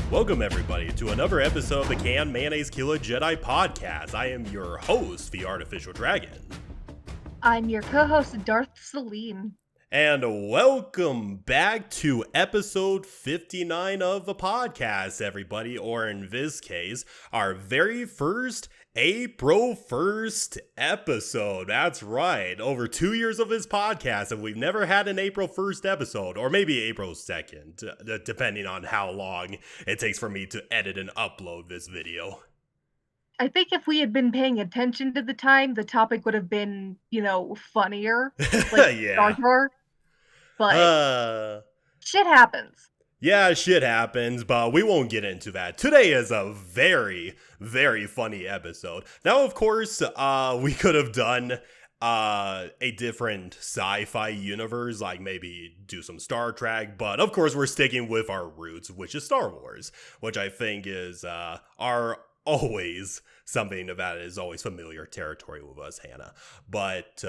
Welcome, everybody, to another episode of the Can Mayonnaise Kill a Jedi podcast. I am your host, the Artificial Dragon. I'm your co-host, Darth Celine. And welcome back to episode 59 of the podcast, everybody, or in this case, our very first April 1st episode. That's right. Over 2 years of this podcast, and we've never had an April 1st episode, or maybe April 2nd, depending on how long it takes for me to edit and upload this video. I think if we had been paying attention to the time, the topic would have been, funnier. Like Yeah. Jar Jar. But shit happens. Yeah, shit happens, but we won't get into that. Today is a very, very funny episode. Now, of course, we could have done a different sci-fi universe, like maybe do some Star Trek, but of course we're sticking with our roots, which is Star Wars, which I think is always something that is always familiar territory with us, Hannah. But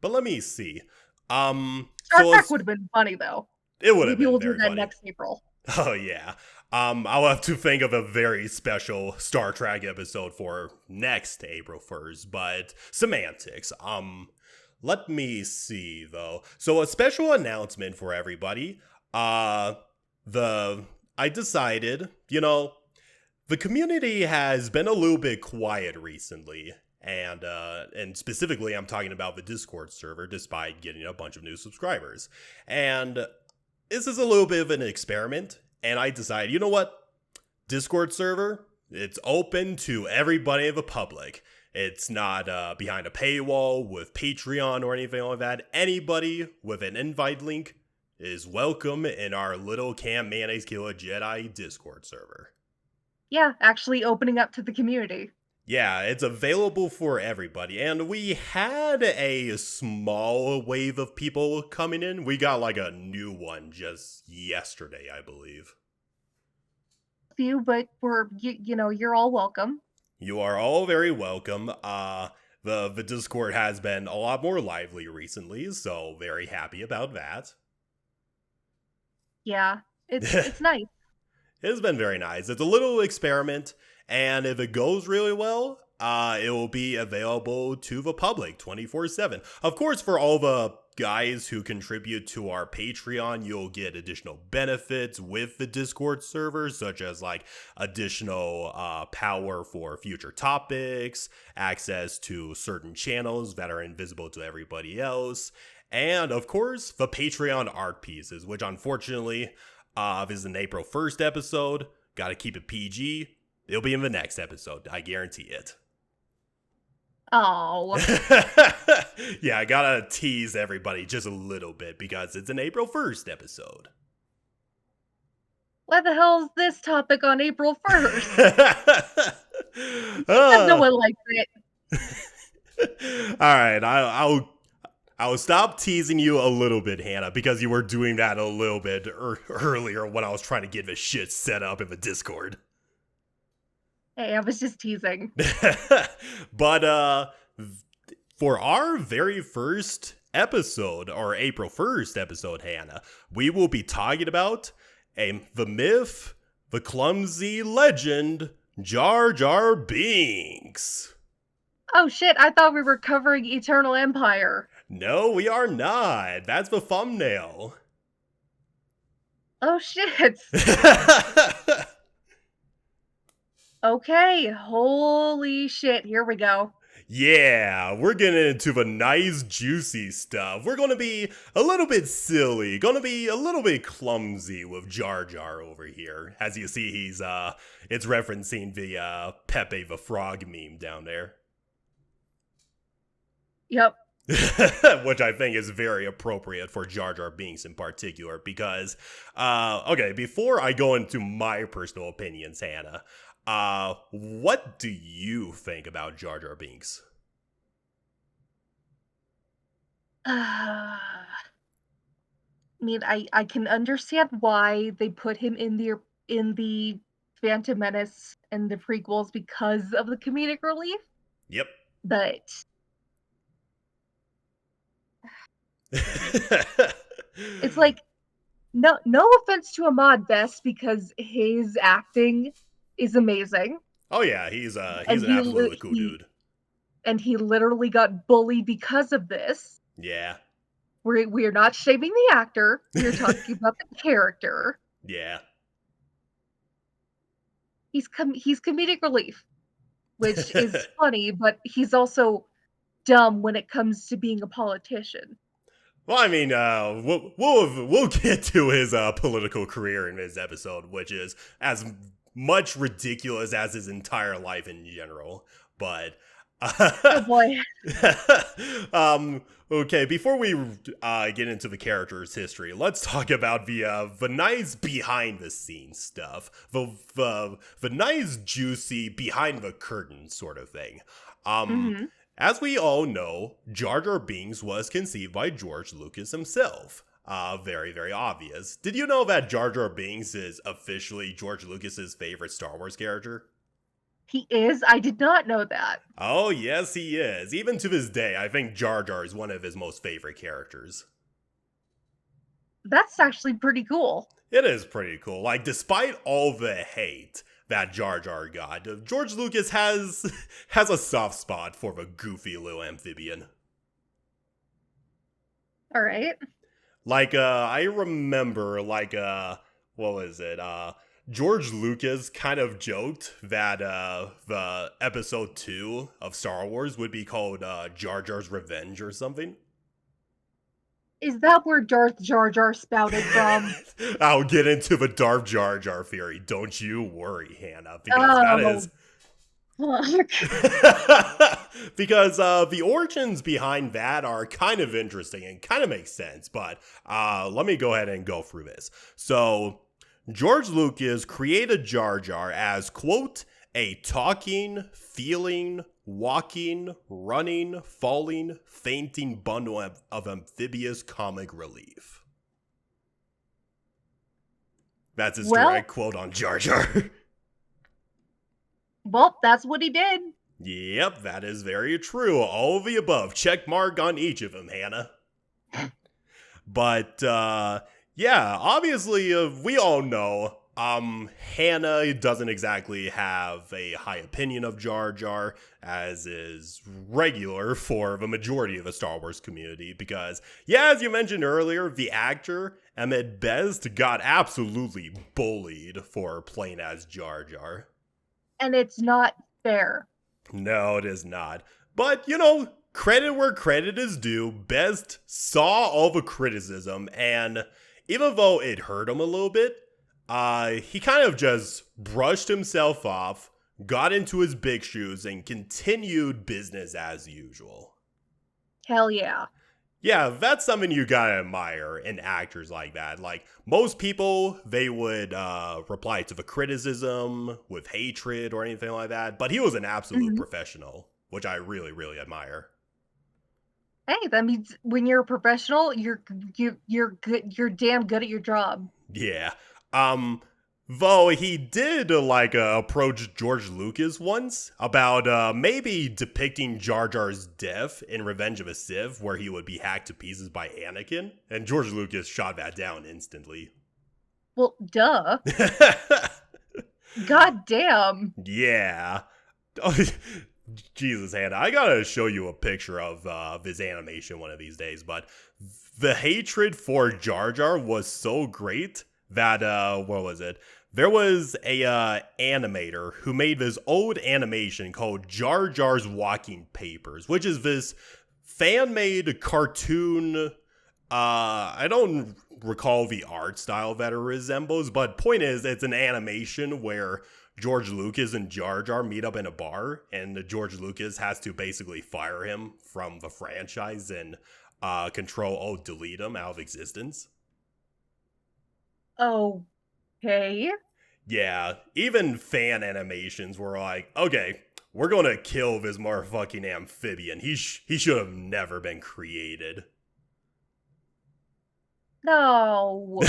let me see. Star Trek would have been funny though. It would have Maybe been we'll very do that funny. next April. Oh yeah. I'll have to think of a very special Star Trek episode for next April 1st, but semantics. Let me see though. So a special announcement for everybody. I decided, the community has been a little bit quiet recently. And specifically, I'm talking about the Discord server, despite getting a bunch of new subscribers. And this is a little bit of an experiment, and I decided, you know what? Discord server, it's open to everybody in the public. It's not behind a paywall with Patreon or anything like that. Anybody with an invite link is welcome in our little Can Mayonnaise Kill a Jedi Discord server. Yeah, actually opening up to the community. Yeah, it's available for everybody, and we had a small wave of people coming in. We got like a new one just yesterday, I believe. Few, but you're all welcome. You are all very welcome. The Discord has been a lot more lively recently, so very happy about that. Yeah, it's nice. It's been very nice. It's a little experiment. And if it goes really well, it will be available to the public 24/7. Of course, for all the guys who contribute to our Patreon, you'll get additional benefits with the Discord server, such as like additional power for future topics, access to certain channels that are invisible to everybody else, and of course, the Patreon art pieces, which unfortunately, this is an April 1st episode. Gotta keep it PG. It'll be in the next episode. I guarantee it. Oh. Yeah, I gotta tease everybody just a little bit because it's an April 1st episode. Why the hell is this topic on April 1st? No one likes it. Alright, I'll stop teasing you a little bit, Hannah, because you were doing that a little bit earlier when I was trying to get this shit set up in the Discord. Hey, I was just teasing. But for our very first episode, or April 1st episode, Hannah, we will be talking about the myth, the clumsy legend, Jar Jar Binks. Oh shit, I thought we were covering Eternal Empire. No, we are not. That's the thumbnail. Oh shit. Okay, holy shit, here we go. Yeah, we're getting into the nice, juicy stuff. We're going to be a little bit silly, going to be a little bit clumsy with Jar Jar over here. As you see, it's referencing the Pepe the Frog meme down there. Yep. Which I think is very appropriate for Jar Jar Binks in particular, because, okay, before I go into my personal opinions, Hannah, what do you think about Jar Jar Binks? I mean, I can understand why they put him in the Phantom Menace and the prequels because of the comedic relief. Yep. But it's like no offense to Ahmad Best, because his acting is amazing. Oh yeah, he's And an absolutely cool dude. he literally got bullied because of this. Yeah. We're not shaming the actor. We're talking about the character. Yeah. He's comedic relief, which is funny, but he's also dumb when it comes to being a politician. Well, I mean, we'll get to his political career in this episode, which is as much ridiculous as his entire life in general. But Oh boy. okay, before we get into the character's history, let's talk about the nice behind the scenes stuff, the nice juicy behind the curtain sort of thing. Mm-hmm. As we all know, Jar Jar Binks was conceived by George Lucas himself. Very, very obvious. Did you know that Jar Jar Binks is officially George Lucas's favorite Star Wars character? He is? I did not know that. Oh, yes, he is. Even to this day, I think Jar Jar is one of his most favorite characters. That's actually pretty cool. It is pretty cool. Like, despite all the hate that Jar Jar got, George Lucas has a soft spot for the goofy little amphibian. All right. Like, I remember, like, what was it? George Lucas kind of joked that the episode 2 of Star Wars would be called Jar Jar's Revenge or something. Is that where Darth Jar Jar spouted from? I'll get into the Darth Jar Jar theory. Don't you worry, Hannah, because that is... because the origins behind that are kind of interesting and kind of make sense, but let me go ahead and go through this. So, George Lucas created Jar Jar as, quote, a talking, feeling, walking, running, falling, fainting bundle of amphibious comic relief. That's his direct quote on Jar Jar. Well, that's what he did. Yep, that is very true. All of the above. Check mark on each of them, Hannah. But, yeah, obviously, we all know, Hannah doesn't exactly have a high opinion of Jar Jar, as is regular for the majority of the Star Wars community, because, yeah, as you mentioned earlier, the actor, Ahmed Best, got absolutely bullied for playing as Jar Jar. And it's not fair. No, it is not. But, you know, credit where credit is due. Best saw all the criticism, and even though it hurt him a little bit, he kind of just brushed himself off, got into his big shoes, and continued business as usual. Hell yeah. Yeah, that's something you gotta admire in actors like that. Like, most people, they would reply to the criticism with hatred or anything like that, but he was an absolute professional, which I really, really admire. Hey, that means when you're a professional, you're good. You're damn good at your job. Yeah. Though he did approach George Lucas once about maybe depicting Jar Jar's death in Revenge of the Sith, where he would be hacked to pieces by Anakin, and George Lucas shot that down instantly. Well, duh. God damn. Yeah. Jesus, Hannah, I gotta show you a picture of this animation one of these days, but the hatred for Jar Jar was so great that, what was it? There was a animator who made this old animation called Jar Jar's Walking Papers, which is this fan-made cartoon. I don't recall the art style that it resembles, but point is, it's an animation where George Lucas and Jar Jar meet up in a bar, and George Lucas has to basically fire him from the franchise and delete him out of existence. Okay. Yeah, even fan animations were like, okay, we're gonna kill this motherfucking amphibian. He should have never been created. No.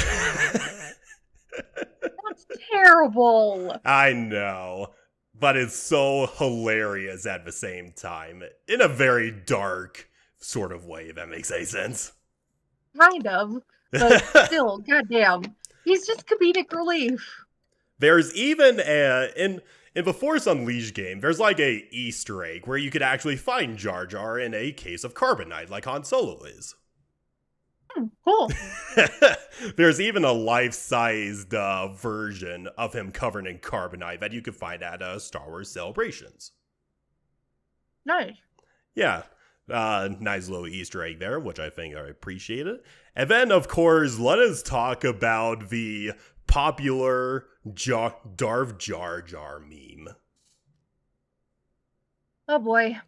That's terrible. I know, but it's so hilarious at the same time, in a very dark sort of way, if that makes any sense. Kind of, but still, goddamn, he's just comedic relief. There's even in the Force Unleashed game, there's like a Easter egg where you could actually find Jar Jar in a case of carbonite, like Han Solo is. Cool. There's even a life-sized version of him covered in carbonite that you can find at Star Wars Celebrations. Nice. Yeah, nice little Easter egg there, which I think I appreciate it. And then, of course, let us talk about the popular Darth Jar Jar meme. Oh boy.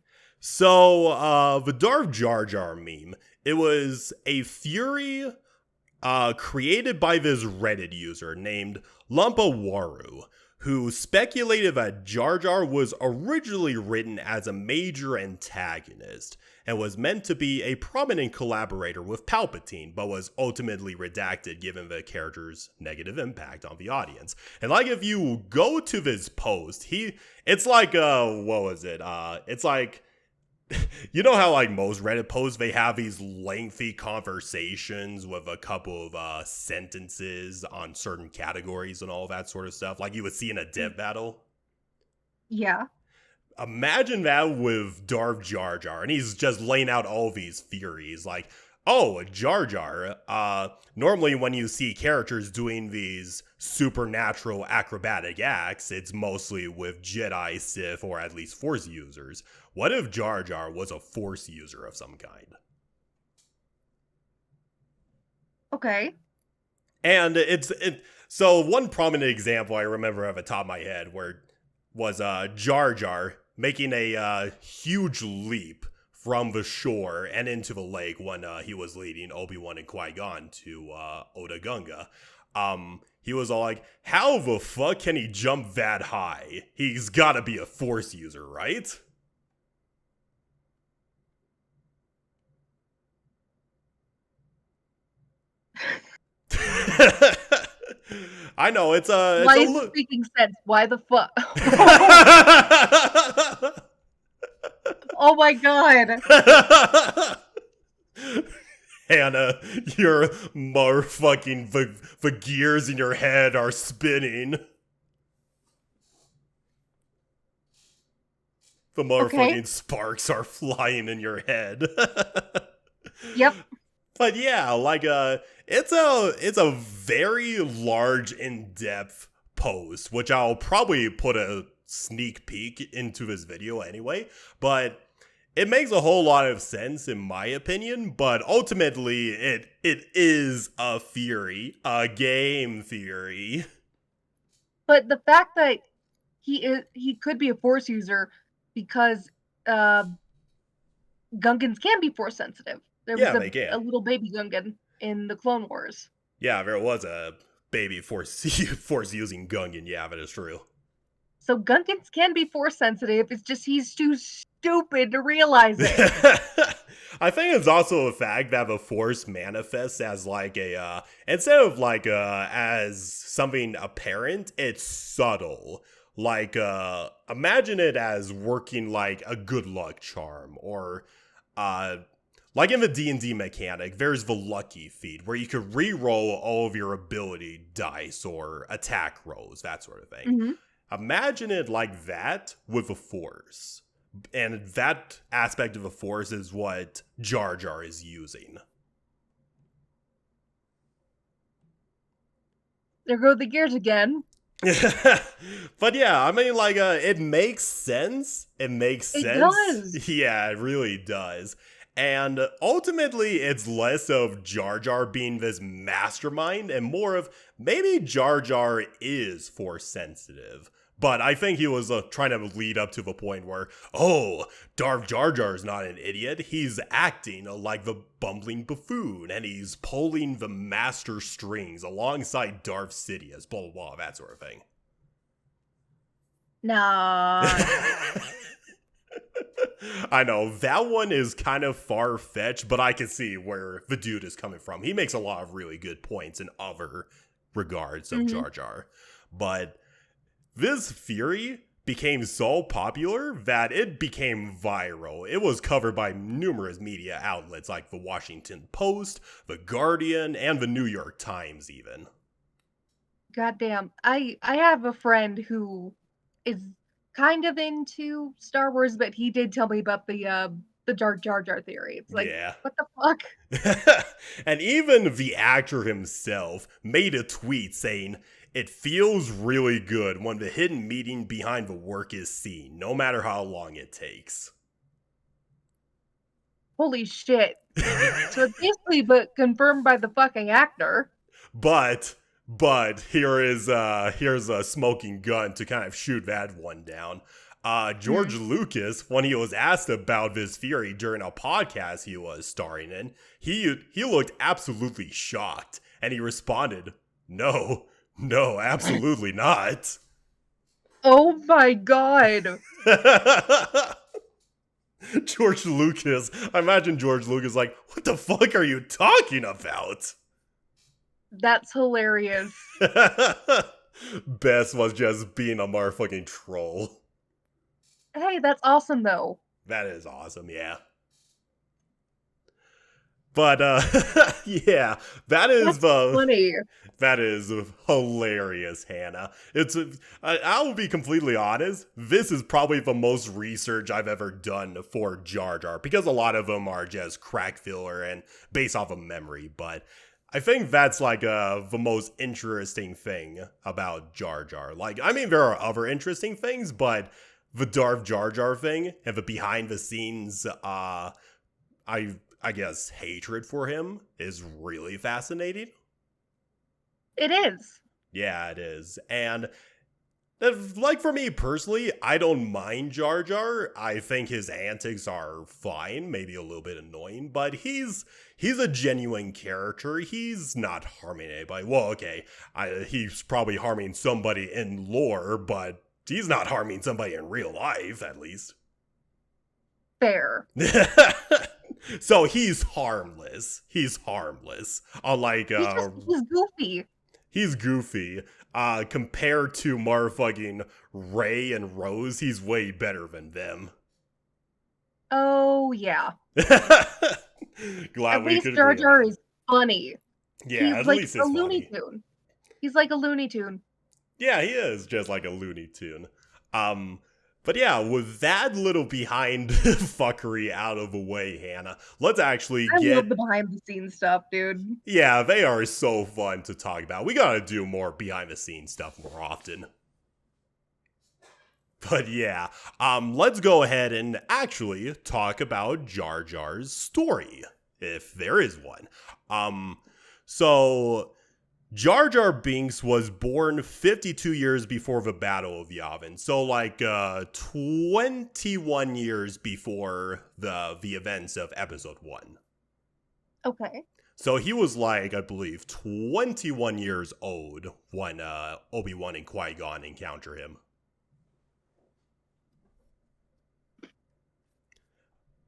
So, the Darth Jar Jar meme, it was a theory created by this Reddit user named Lumpawaru, who speculated that Jar Jar was originally written as a major antagonist and was meant to be a prominent collaborator with Palpatine, but was ultimately redacted given the character's negative impact on the audience. And like, if you go to this post, it's like, what was it? It's like, you know how like most Reddit posts, they have these lengthy conversations with a couple of sentences on certain categories and all that sort of stuff, like you would see in a dev battle? Yeah. Imagine that with Darth Jar Jar, and he's just laying out all these theories, like, oh, Jar Jar, normally when you see characters doing these supernatural acrobatic acts, it's mostly with Jedi, Sith, or at least Force users. What if Jar Jar was a Force user of some kind? Okay. And so one prominent example I remember off the top of my head where was Jar Jar making a huge leap from the shore and into the lake when he was leading Obi-Wan and Qui-Gon to Oda Gunga. He was all like, how the fuck can he jump that high? He's gotta be a Force user, right? I know, it's a... Why is it making sense? Why the fuck? Oh my god. Hannah, your motherfucking the gears in your head are spinning. The motherfucking sparks are flying in your head. Yep. But yeah, like it's a very large, in-depth post, which I'll probably put a sneak peek into this video anyway, but it makes a whole lot of sense in my opinion, but ultimately it is a theory, a game theory. But the fact that he could be a Force user because Gungans can be Force sensitive. There was a little baby Gungan in the Clone Wars. Yeah, there was a baby Force using Gungan. Yeah, that is true. So Gungans can be Force sensitive. It's just he's too stupid to realize it. I think it's also a fact that the Force manifests as like a instead of like as something apparent, it's subtle. Like imagine it as working like a good luck charm, or like in the D&D mechanic, there's the lucky feat where you could re-roll all of your ability dice or attack rolls, that sort of thing. Mm-hmm. Imagine it like that with the Force. And that aspect of the Force is what Jar Jar is using. There go the gears again. But yeah, I mean, like, it makes sense. It makes sense. It does. Yeah, it really does. And ultimately, it's less of Jar Jar being this mastermind and more of maybe Jar Jar is Force sensitive. But I think he was trying to lead up to the point where, oh, Darth Jar Jar is not an idiot. He's acting like the bumbling buffoon, and he's pulling the master strings alongside Darth Sidious, blah, blah, blah, that sort of thing. Nah. I know, that one is kind of far-fetched, but I can see where the dude is coming from. He makes a lot of really good points in other regards of Jar Jar. But this theory became so popular that it became viral. It was covered by numerous media outlets like the Washington Post, the Guardian, and the New York Times even. Goddamn. I have a friend who is kind of into Star Wars, but he did tell me about the Jar Jar theory. It's like, Yeah. what the fuck? And even the actor himself made a tweet saying, "It feels really good when the hidden meaning behind the work is seen, no matter how long it takes." Holy shit. So it's basically but confirmed by the fucking actor. But here's a smoking gun to kind of shoot that one down. George Lucas, when he was asked about this theory during a podcast he was starring in, he looked absolutely shocked, and he responded, "No, absolutely not." Oh my god. George Lucas, I imagine George Lucas like, "What the fuck are you talking about?" That's hilarious. Bess was just being a motherfucking troll. Hey, that's awesome though. That is awesome, yeah. But yeah, That's funny. that is hilarious, Hannah. I will be completely honest. This is probably the most research I've ever done for Jar Jar, because a lot of them are just crack filler and based off of memory. But I think that's like the most interesting thing about Jar Jar. Like, I mean, there are other interesting things, but the Darth Jar Jar thing and the behind the scenes, I guess, hatred for him is really fascinating. It is. Yeah, it is. And like for me personally, I don't mind Jar Jar. I think his antics are fine, maybe a little bit annoying, but he's a genuine character. He's not harming anybody. Well, okay, he's probably harming somebody in lore, but he's not harming somebody in real life, at least. Fair. So he's harmless. He's harmless. Unlike He's goofy. he's goofy. Compared to motherfucking Ray and Rose, he's way better than them. Oh yeah. Glad At we least could Jar agree on Jar that. is funny. Yeah, He's at like least a it's Looney funny. Tune. He's like a Looney Tune. Yeah, he is just like a Looney Tune. But yeah, with that little behind fuckery out of the way, Hannah, let's actually I get. love the behind the scenes stuff, dude. Yeah, they are so fun to talk about. We gotta do more behind the scenes stuff more often. But yeah, let's go ahead and actually talk about Jar Jar's story, if there is one. So Jar Jar Binks was born 52 years before the Battle of Yavin. So like 21 years before the events of episode 1. Okay. So he was like, I believe, 21 years old when Obi-Wan and Qui-Gon encounter him.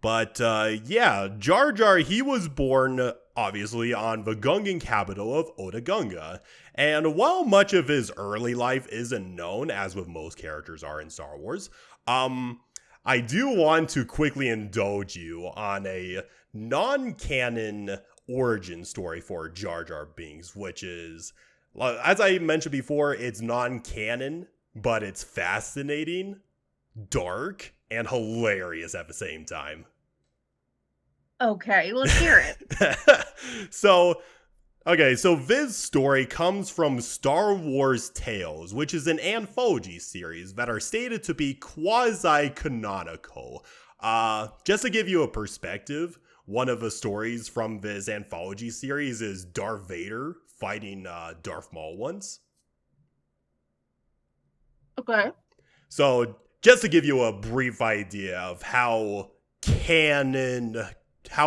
But yeah, Jar Jar, he was born, obviously, on the Gungan capital of Oda Gunga. And while much of his early life isn't known, as with most characters are in Star Wars, I do want to quickly indulge you on a non-canon origin story for Jar Jar Binks, which is, as I mentioned before, it's non-canon, but it's fascinating, dark, and hilarious at the same time. Okay, let's hear it. So this story comes from Star Wars Tales, which is an anthology series that are stated to be quasi-canonical. Just to give you a perspective, one of the stories from this anthology series is Darth Vader fighting Darth Maul once. Okay. So just to give you a brief idea of how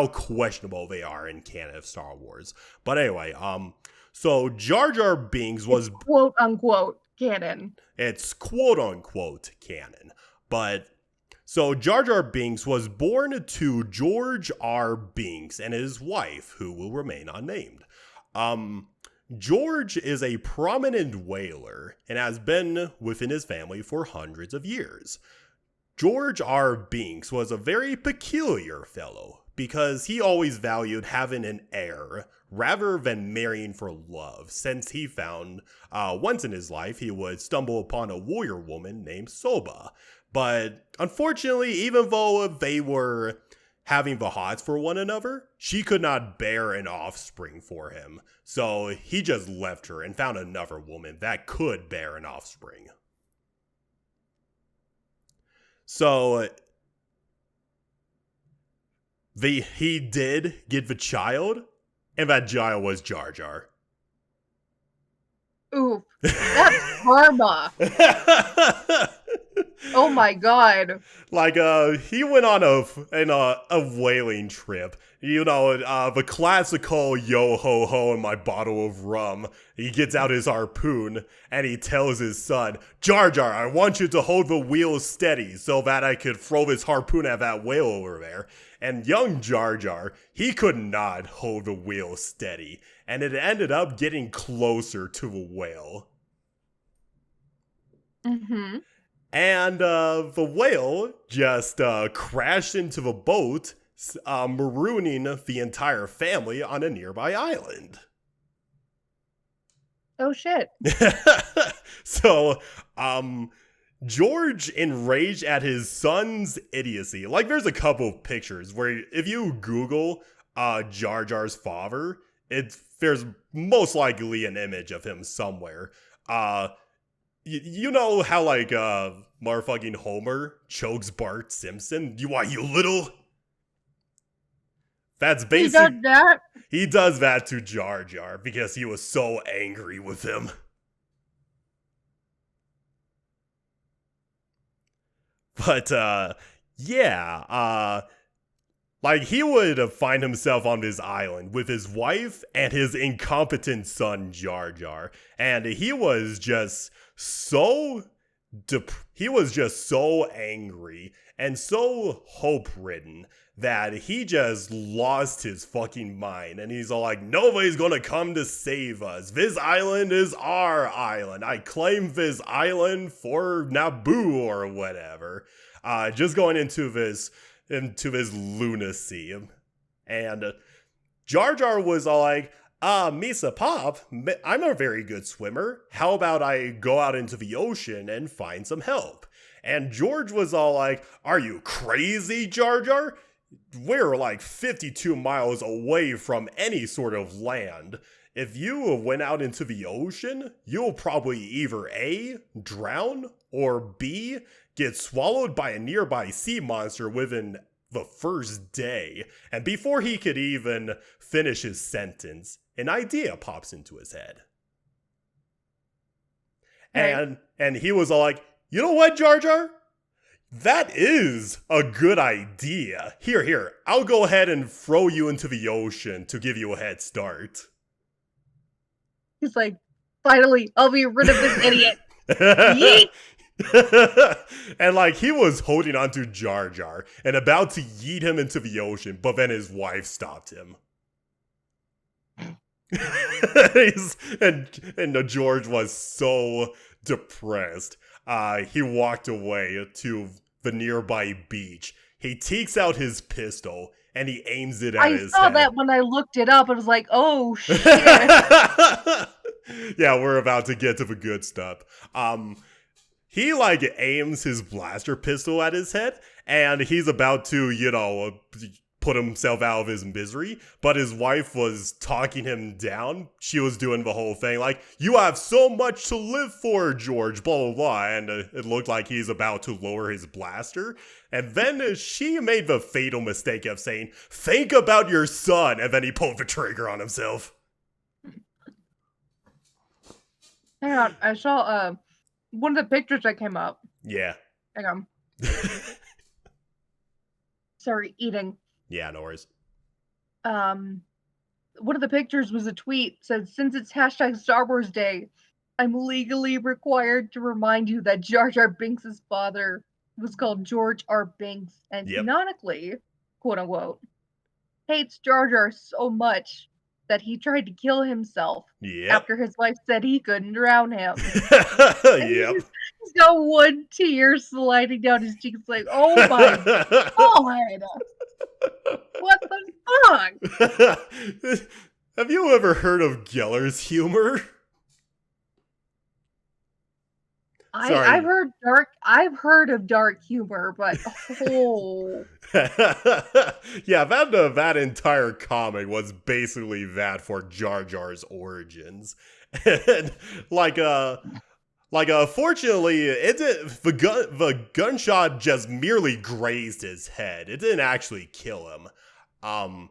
questionable they are in canon of Star Wars. But anyway, so Jar Jar Binks was quote unquote canon. It's quote unquote canon. But so Jar Jar Binks was born to George R. Binks and his wife, who will remain unnamed. George is a prominent whaler and has been within his family for hundreds of years. George R. Binks was a very peculiar fellow because he always valued having an heir rather than marrying for love, since he found once in his life he would stumble upon a warrior woman named Soba. But unfortunately, even though they were having the hots for one another, she could not bear an offspring for him. So he just left her and found another woman that could bear an offspring. So he did get the child, and that child was Jar Jar. Ooh, that's karma. Oh my god. Like, he went on a whaling trip. You know, the classical yo ho ho and my bottle of rum. He gets out his harpoon and he tells his son, Jar Jar, I want you to hold the wheel steady so that I could throw this harpoon at that whale over there. And young Jar Jar, he could not hold the wheel steady, and it ended up getting closer to the whale. Mm-hmm. And the whale just crashed into the boat, marooning the entire family on a nearby island. Oh shit. So, George, enraged at his son's idiocy, like there's a couple of pictures where if you Google Jar Jar's father, there's most likely an image of him somewhere. You know how, like, motherfucking Homer chokes Bart Simpson? You little? That's basically... He does that? He does that to Jar Jar because he was so angry with him. But, yeah, like, he would find himself on this island with his wife and his incompetent son, Jar Jar. And he was just so angry and so hope-ridden that he just lost his fucking mind. And he's all like, nobody's gonna come to save us. This island is our island. I claim this island for Naboo or whatever. Just going into this lunacy. And Jar Jar was all like, Misa Pop, I'm a very good swimmer. How about I go out into the ocean and find some help? And George was all like, are you crazy, Jar Jar? We're like 52 miles away from any sort of land. If you went out into the ocean, you'll probably either A, drown, or B, get swallowed by a nearby sea monster within the first day. And before he could even finish his sentence, an idea pops into his head. Right. And he was all like, you know what, Jar Jar? That is a good idea. Here, I'll go ahead and throw you into the ocean to give you a head start. He's like, finally, I'll be rid of this idiot. Yeet! And like, he was holding onto Jar Jar and about to yeet him into the ocean, but then his wife stopped him. and George was so depressed. He walked away to the nearby beach. He takes out his pistol and he aims it at his head. I saw that when I looked it up. I was like, oh shit. Yeah, we're about to get to the good stuff. He like aims his blaster pistol at his head and he's about to, put himself out of his misery, but his wife was talking him down. She was doing the whole thing like, you have so much to live for, George, blah, blah, blah. And it looked like he's about to lower his blaster. And then she made the fatal mistake of saying, think about your son. And then he pulled the trigger on himself. Hang on, I saw one of the pictures that came up. Yeah. Hang on. Sorry, eating. Yeah, no worries. One of the pictures was a tweet said, since it's hashtag Star Wars Day, I'm legally required to remind you that Jar Jar Binks' father was called George R. Binks and canonically, quote unquote, hates Jar Jar so much that he tried to kill himself Yep. after his wife said he couldn't drown him. And Yep. he's got one tear sliding down his cheeks like, "Oh my god! What the fuck?" Have you ever heard of Geller's humor? I've Sorry. heard of dark humor, but oh. Yeah, that entire comic was basically that for Jar Jar's origins. And fortunately, the gunshot just merely grazed his head. It didn't actually kill him. Um,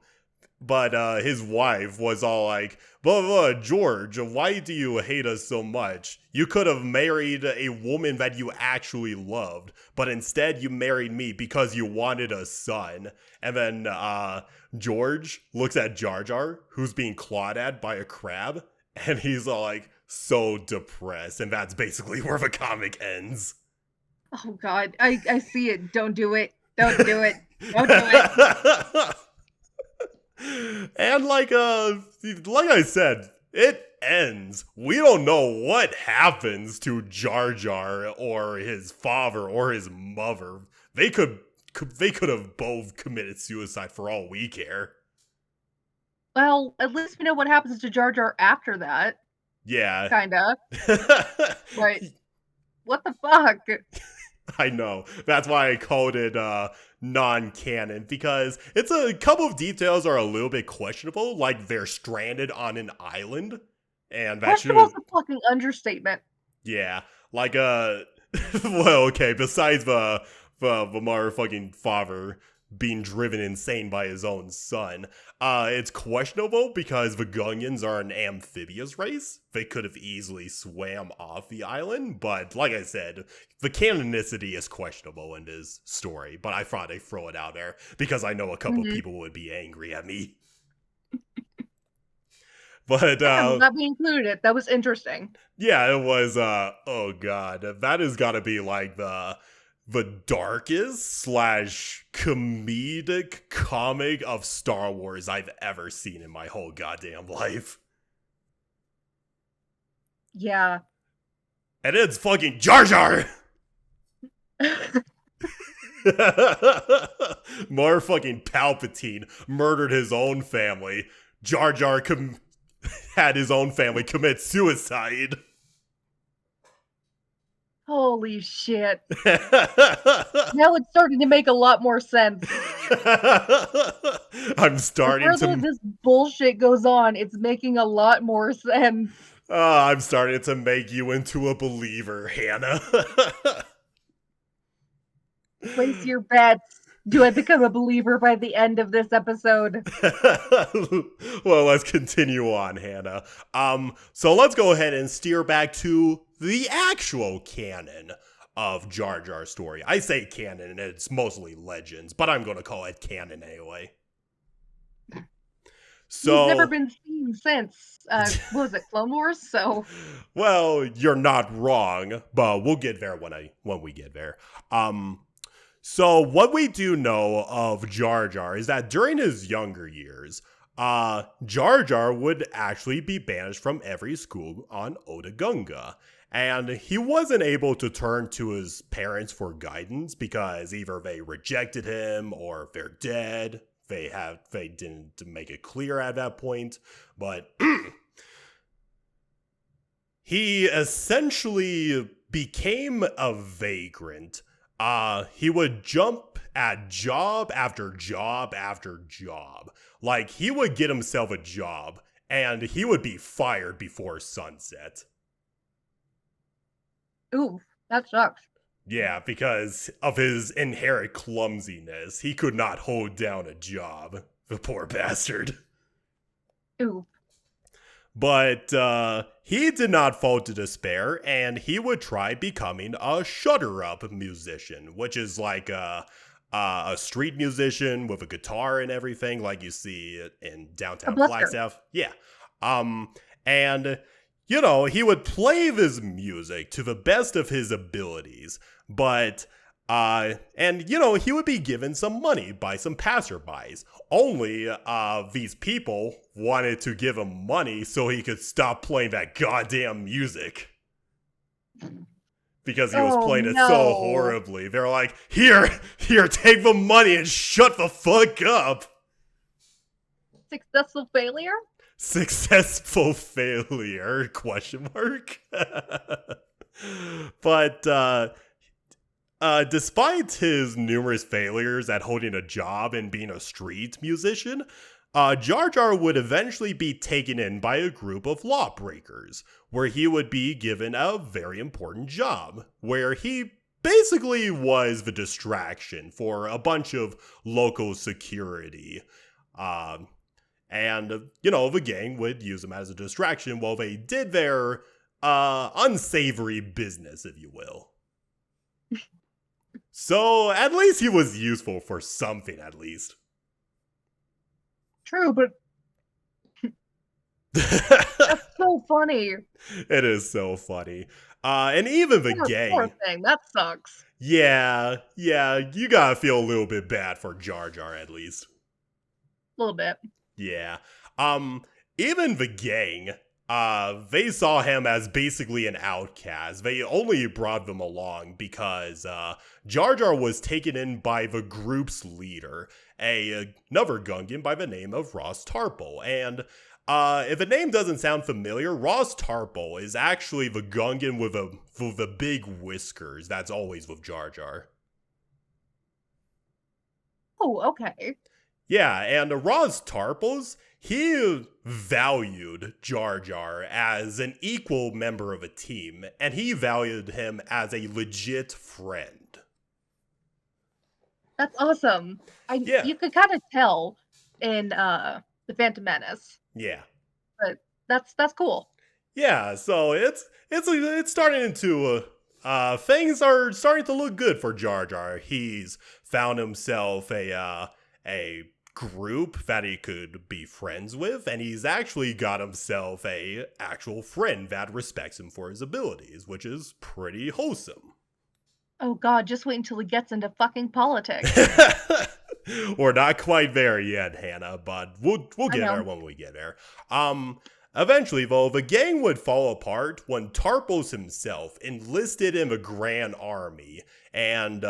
but his wife was all like, blah, blah, George, why do you hate us so much? You could have married a woman that you actually loved, but instead you married me because you wanted a son. And then George looks at Jar Jar, who's being clawed at by a crab, and he's all like, so depressed. And that's basically where the comic ends. Oh god, I see it. Don't do it. Don't do it. Don't do it. And like I said, it ends. We don't know what happens to Jar Jar or his father or his mother. They could have both committed suicide for all we care. Well, at least we know what happens to Jar Jar after that. Yeah. Kinda. But what the fuck? I know. That's why I called it non-canon, because it's a couple of details are a little bit questionable, like they're stranded on an island, and that should, Questionable's a fucking understatement. yeah, like well, okay, besides the motherfucking father being driven insane by his own son, it's questionable because the Gungans are an amphibious race. They could have easily swam off the island, but like I said, the canonicity is questionable in this story, but I thought I'd throw it out there because I know a couple people would be angry at me. But Let me include it. That was interesting. yeah, it was oh god, that has got to be like the darkest slash comedic comic of Star Wars I've ever seen in my whole goddamn life. Yeah. And it's fucking Jar Jar! More fucking Palpatine murdered his own family. Jar Jar had his own family commit suicide. Holy shit. Now it's starting to make a lot more sense. I'm starting The further this bullshit goes on, it's making a lot more sense. I'm starting to make you into a believer, Hannah. Place your bets. Do I become a believer by the end of this episode? Well, let's continue on, Hannah. So let's go ahead and steer back to the actual canon of Jar Jar's story. I say canon, and it's mostly legends, but I'm going to call it canon anyway. So, he's never been seen since, what was it, Clone Wars? So, well, you're not wrong, but we'll get there when we get there. So what we do know of Jar Jar is that during his younger years, Jar Jar would actually be banished from every school on Otoh Gunga. And he wasn't able to turn to his parents for guidance because either they rejected him or they're dead. They didn't make it clear at that point. But he essentially became a vagrant. He would jump at job after job after job. Like, he would get himself a job, and he would be fired before sunset. ooh, that sucks. Yeah, because of his inherent clumsiness, he could not hold down a job. The poor bastard. Ooh. But he did not fall to despair, and he would try becoming a shutter-up musician, which is like a street musician with a guitar and everything, like you see in downtown Flagstaff. Yeah. And, you know, he would play this music to the best of his abilities, but And, he would be given some money by some passerbys. Only these people wanted to give him money so he could stop playing that goddamn music. Because he was playing it so horribly. They're like, here, take the money and shut the fuck up. Successful failure? Successful failure, ? But, despite his numerous failures at holding a job and being a street musician, Jar Jar would eventually be taken in by a group of lawbreakers, where he would be given a very important job, where he basically was the distraction for a bunch of local security. And, the gang would use him as a distraction while they did their unsavory business, if you will. So, at least he was useful for something, at least. True, but that's so funny. It is so funny. And even the gang. Poor thing, that sucks. Yeah, you gotta feel a little bit bad for Jar Jar, at least. A little bit. Yeah. Even the gang, they saw him as basically an outcast. They only brought them along because Jar Jar was taken in by the group's leader, another Gungan by the name of Ross Tarple. And if the name doesn't sound familiar, Ross Tarple is actually the Gungan with the big whiskers that's always with Jar Jar. Oh, okay. Yeah, and Ross Tarples, he valued Jar Jar as an equal member of a team, and he valued him as a legit friend. That's awesome. You could kind of tell in The Phantom Menace. Yeah. But that's cool. Yeah, so it's starting to things are starting to look good for Jar Jar. He's found himself a group that he could be friends with, and he's actually got himself a actual friend that respects him for his abilities, which is pretty wholesome. Oh god, just wait until he gets into fucking politics. We're not quite there yet, Hannah, but we'll get there when we get there. Eventually, though, the gang would fall apart when Tarpos himself enlisted in the Grand Army, and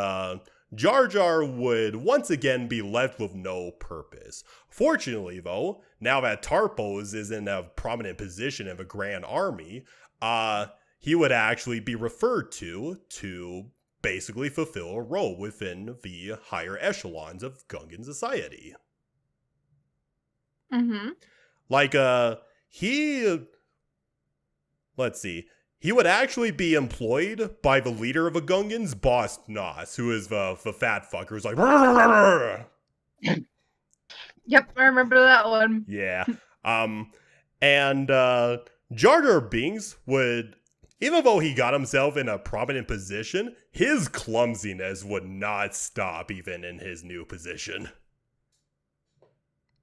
Jar Jar would once again be left with no purpose. Fortunately, though, now that Tarpos is in a prominent position in the Grand Army, he would actually be referred to basically fulfill a role within the higher echelons of Gungan society. Mm-hmm. Like, he would actually be employed by the leader of the Gungans, Boss Nos, who is the fat fucker who's like, Yep, I remember that one. Yeah. And Jar Jar Binks would, even though he got himself in a prominent position, his clumsiness would not stop even in his new position.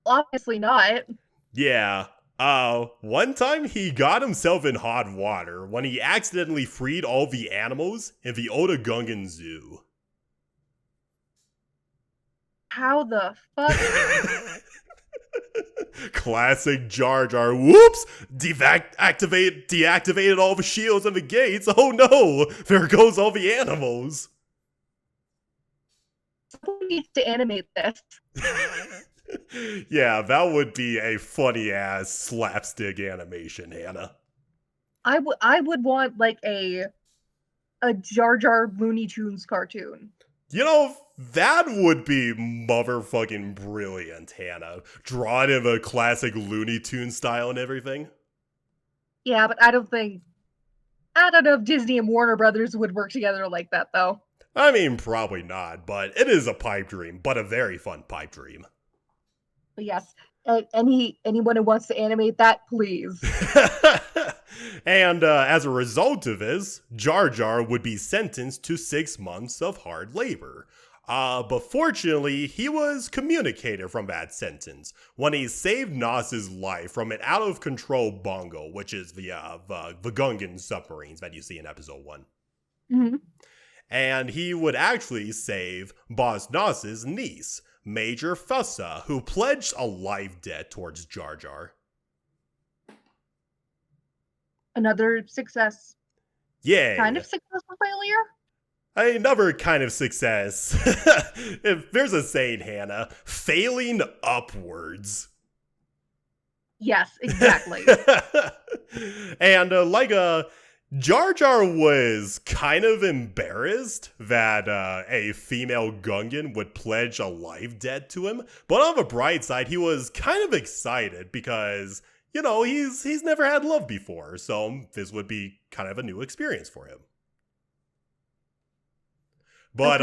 Obviously not. Yeah. One time he got himself in hot water when he accidentally freed all the animals in the Oda Gungan Zoo. How the fuck? Classic Jar Jar. Whoops! Deactivated all the shields and the gates. Oh no! There goes all the animals. Someone needs to animate this. Yeah, that would be a funny-ass slapstick animation, Hannah. I would want, like, a Jar Jar Looney Tunes cartoon. That would be motherfucking brilliant, Hannah. Drawn in the classic Looney Tunes style and everything. Yeah, but I don't know if Disney and Warner Brothers would work together like that, though. I mean, probably not, but it is a pipe dream, but a very fun pipe dream. But yes, anyone who wants to animate that, please. And as a result of this, Jar Jar would be sentenced to 6 months of hard labor. But fortunately, he was communicated from that sentence when he saved Nos's life from an out-of-control Bongo, which is the Gungan submarines that you see in episode 1. Mm-hmm. and he would actually save Boss Nass's niece, Major Fussa, who pledged a life debt towards Jar Jar. Another success. Yay! Kind of successful failure? Another kind of success. If there's a saying, Hannah, failing upwards. Yes, exactly. And Jar Jar was kind of embarrassed that a female Gungan would pledge a life debt to him. But on the bright side, he was kind of excited because, he's never had love before. So this would be kind of a new experience for him. But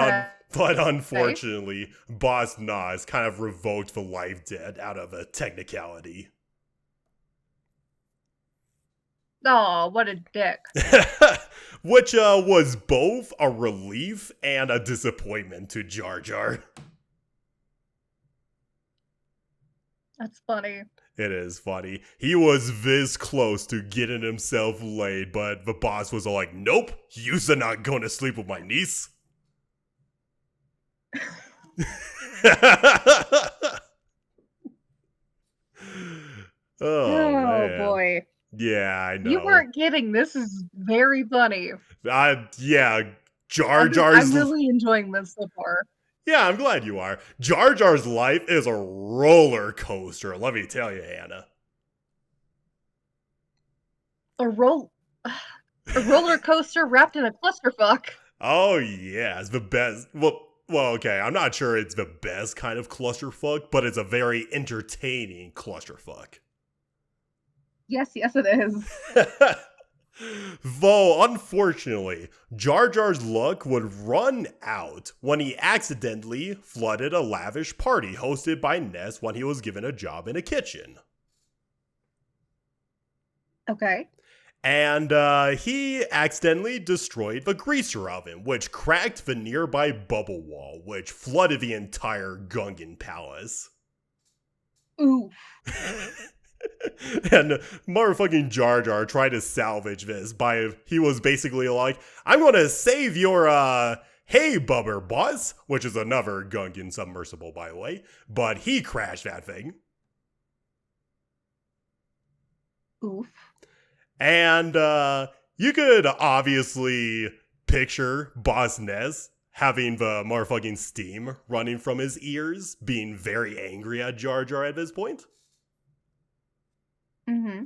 but unfortunately, Boss Nass kind of revoked the life debt out of a technicality. Oh, what a dick. Which was both a relief and a disappointment to Jar Jar. That's funny. It is funny. He was this close to getting himself laid, but the boss was all like, nope, you're not going to sleep with my niece. Oh, man. Boy. Yeah, I know. You weren't kidding. This is very funny. Yeah, Jar Jar's... I'm really enjoying this so far. Yeah, I'm glad you are. Jar Jar's life is a roller coaster, let me tell you, Hannah. A roller coaster wrapped in a clusterfuck. Oh, yeah, it's the best. Well, okay, I'm not sure it's the best kind of clusterfuck, but it's a very entertaining clusterfuck. Yes, it is. Though, unfortunately, Jar Jar's luck would run out when he accidentally flooded a lavish party hosted by Ness when he was given a job in a kitchen. Okay. And he accidentally destroyed the greaser oven, which cracked the nearby bubble wall, which flooded the entire Gungan palace. Ooh. And motherfucking Jar Jar tried to salvage this he was basically like, I'm gonna save your, hay bubber, boss, which is another Gungan submersible, by the way, but he crashed that thing. Oof. And, you could obviously picture Boss Ness having the motherfucking steam running from his ears, being very angry at Jar Jar at this point. Mm-hmm.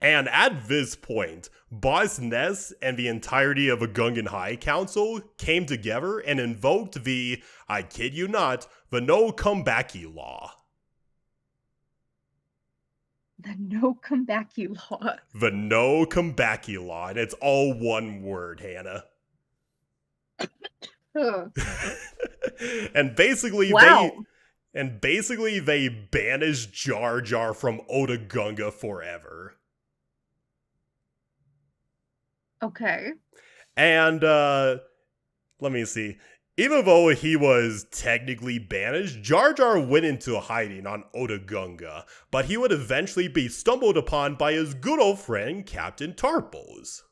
And at this point, Boss Ness and the entirety of a Gungan High Council came together and invoked the, I kid you not, the no comebacky law. The no comebacky law. The no comebacky law, and it's all one word, Hannah. And basically, wow. they banished Jar Jar from Otoh Gunga forever. Okay. And, let me see. Even though he was technically banished, Jar Jar went into hiding on Otoh Gunga, but he would eventually be stumbled upon by his good old friend, Captain Tarpos.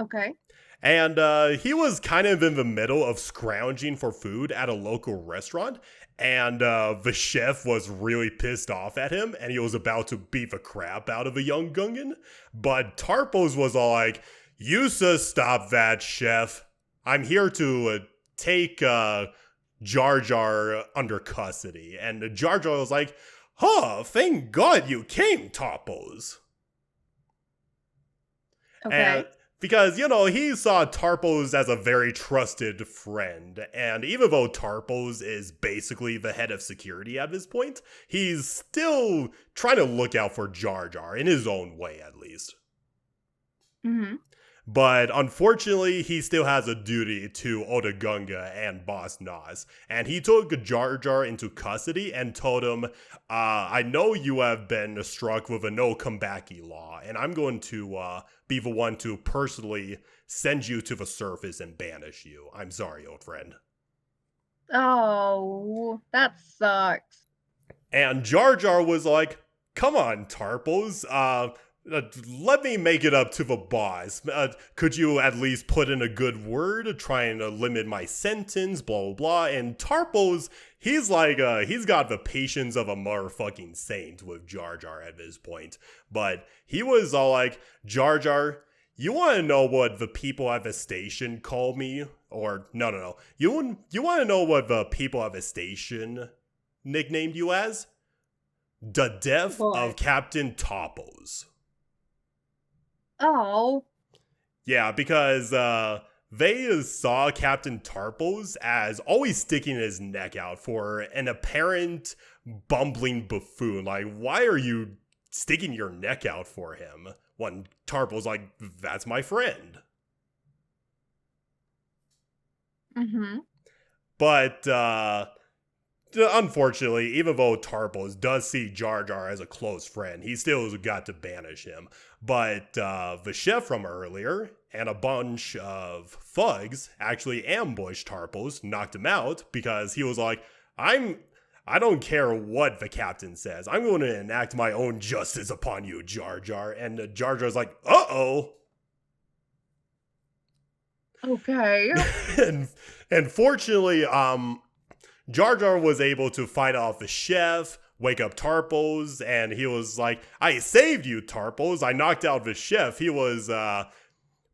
Okay. And he was kind of in the middle of scrounging for food at a local restaurant, and the chef was really pissed off at him, and he was about to beat the crap out of a young Gungan. But Tarpos was all like, "You stop that, chef. I'm here to take Jar Jar under custody." And Jar Jar was like, "Oh, thank God you came, Tarpos." Okay. And because, he saw Tarpos as a very trusted friend. And even though Tarpos is basically the head of security at this point, he's still trying to look out for Jar Jar, in his own way at least. Mm-hmm. But unfortunately, he still has a duty to Otoh Gunga and Boss Nass. And he took Jar Jar into custody and told him, I know you have been struck with a no comebacky law, and I'm going to be the one to personally send you to the surface and banish you. I'm sorry, old friend. Oh, that sucks. And Jar Jar was like, come on, Tarpos. let me make it up to the boss. Could you at least put in a good word trying to limit my sentence, blah, blah, blah. And Tarpos, he's like, he's got the patience of a motherfucking saint with Jar Jar at this point. But he was all like, Jar Jar, you want to know what the people at the station call me? Or, no. You want to know what the people at the station nicknamed you as? The death of Captain Topos. Oh. Yeah, because they saw Captain Tarpos as always sticking his neck out for an apparent bumbling buffoon. Like, why are you sticking your neck out for him? When Tarpos like, that's my friend. Mm-hmm. But unfortunately, even though Tarpos does see Jar Jar as a close friend, he still got to banish him. But the chef from earlier and a bunch of thugs actually ambushed Tarpos, knocked him out, because he was like, I don't care what the captain says. I'm going to enact my own justice upon you, Jar Jar. And Jar Jar's like, uh-oh. Okay. and fortunately, Jar Jar was able to fight off the chef, wake up Tarpos, and he was like, I saved you, Tarpos. I knocked out the chef. He was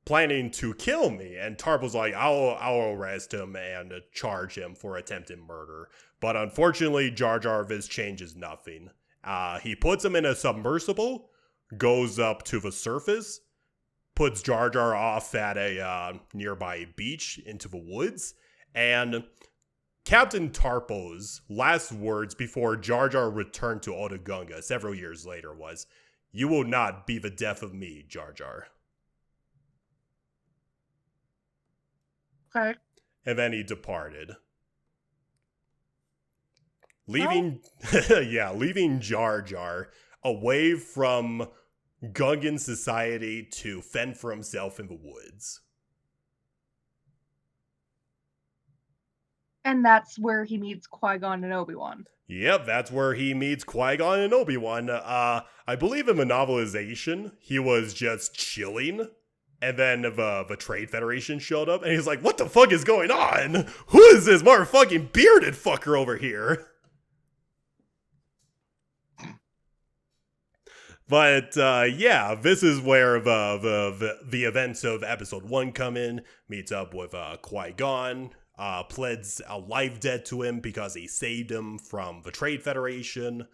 planning to kill me. And Tarpos like, I'll arrest him and charge him for attempted murder. But unfortunately, Jar Jar this changes nothing. He puts him in a submersible, goes up to the surface, puts Jar Jar off at a nearby beach into the woods, and Captain Tarpo's last words before Jar Jar returned to Otoh Gunga several years later was, "You will not be the death of me, Jar Jar." Okay. And then he departed. Leaving leaving Jar Jar away from Gungan society to fend for himself in the woods. And that's where he meets Qui-Gon and Obi-Wan. Yep, that's where he meets Qui-Gon and Obi-Wan. I believe in the novelization, he was just chilling, and then the Trade Federation showed up, and he's like, what the fuck is going on? Who is this motherfucking bearded fucker over here? But this is where the events of Episode 1 come in. Meets up with Qui-Gon, pleads a life debt to him because he saved him from the Trade Federation.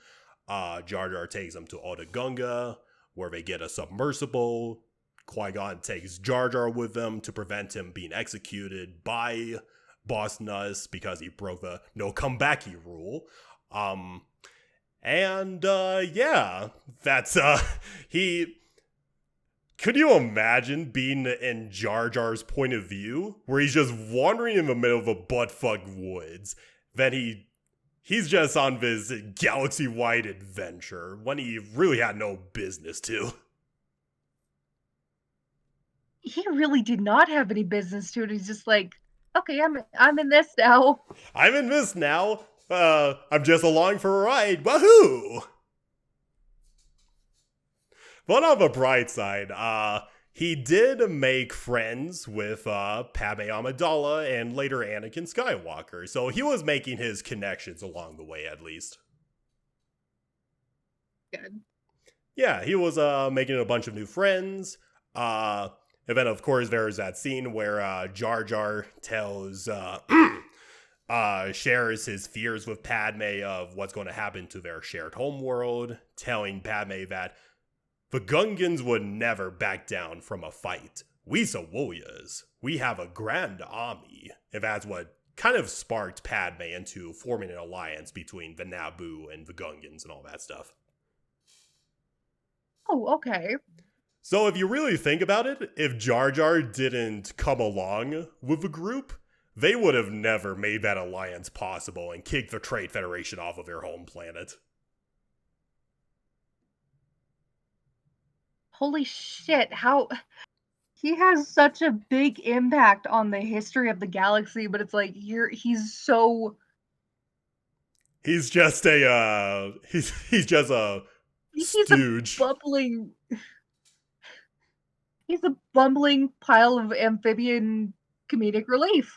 Jar Jar takes him to Otoh Gunga, where they get a submersible. Qui-Gon takes Jar Jar with them to prevent him being executed by Boss Nuss because he broke the no comebacky rule. That's he. Could you imagine being in Jar Jar's point of view, where he's just wandering in the middle of a buttfuck woods, then he's just on this galaxy-wide adventure when he really had no business to. He really did not have any business to it. He's just like, okay, I'm in this now. I'm in this now. I'm just along for a ride. Woohoo! But on the bright side, he did make friends with Padme Amidala and later Anakin Skywalker. So he was making his connections along the way, at least. Good. Yeah, he was making a bunch of new friends. And then, of course, there's that scene where Jar Jar tells... shares his fears with Padme of what's going to happen to their shared homeworld, telling Padme that the Gungans would never back down from a fight. We are warriors. We have a grand army. And that's what kind of sparked Padme into forming an alliance between the Naboo and the Gungans and all that stuff. Oh, okay. So if you really think about it, if Jar Jar didn't come along with the group, they would have never made that alliance possible and kicked the Trade Federation off of their home planet. Holy shit, how... He has such a big impact on the history of the galaxy, but it's like, he's so... He's just a, he's just a stooge. A bubbling... He's a bumbling pile of amphibian comedic relief.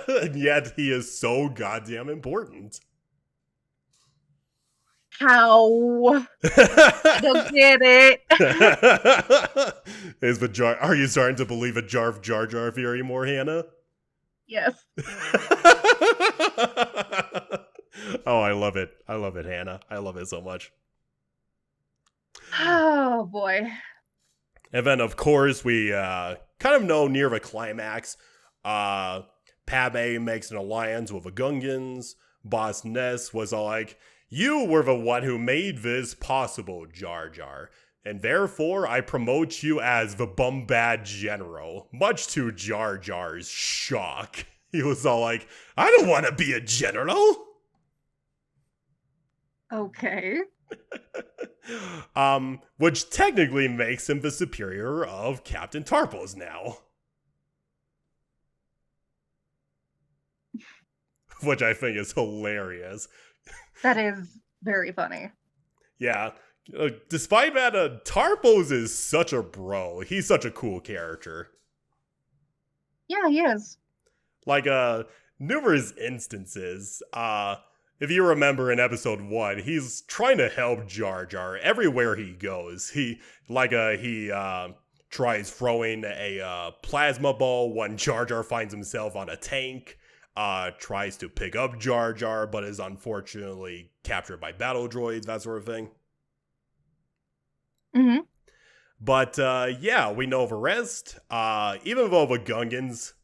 And yet he is so goddamn important. How? I don't get it. Are you starting to believe a Jar Jar theory more, Hannah? Yes. Oh, I love it. I love it, Hannah. I love it so much. Oh, boy. And then, of course, we kind of know near the climax, Padme makes an alliance with the Gungans. Boss Ness was all like, "You were the one who made this possible, Jar Jar. And therefore, I promote you as the Bombad General." Much to Jar Jar's shock. He was all like, "I don't want to be a general." Okay. Which technically makes him the superior of Captain Tarpos now. Which I think is hilarious. That is very funny. Yeah. Despite that, Tarpos is such a bro. He's such a cool character. Yeah, he is. Like, numerous instances, if you remember in episode 1, he's trying to help Jar Jar everywhere he goes. He tries throwing a plasma ball when Jar Jar finds himself on a tank. Tries to pick up Jar Jar, but is unfortunately captured by battle droids, that sort of thing. Mm-hmm. But yeah, we know the rest. Even though the Gungans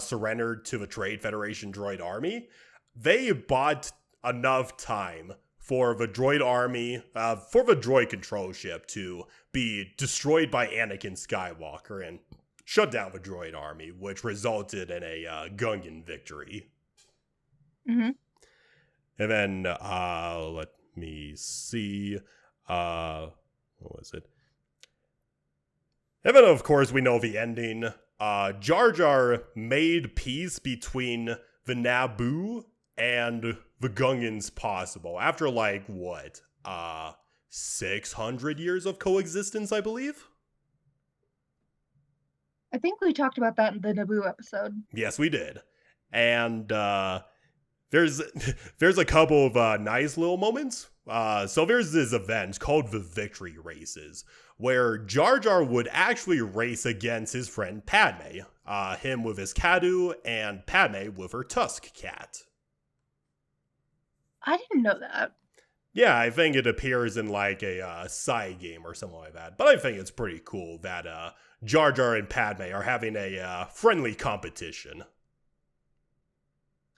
surrendered to the Trade Federation droid army, they bought enough time for the droid army, for the droid control ship to be destroyed by Anakin Skywalker and shut down the droid army, which resulted in a Gungan victory. Mm-hmm. And then, let me see, what was it? And then, of course, we know the ending. Jar Jar made peace between the Naboo and the Gungans possible after, like, what? 600 years of coexistence, I believe? I think we talked about that in the Naboo episode. Yes, we did. And there's a couple of nice little moments. So there's this event called the Victory Races, where Jar Jar would actually race against his friend Padme, him with his Kadu and Padme with her Tusk cat. I didn't know that. Yeah, I think it appears in like a side game or something like that. But I think it's pretty cool that Jar Jar and Padme are having a friendly competition.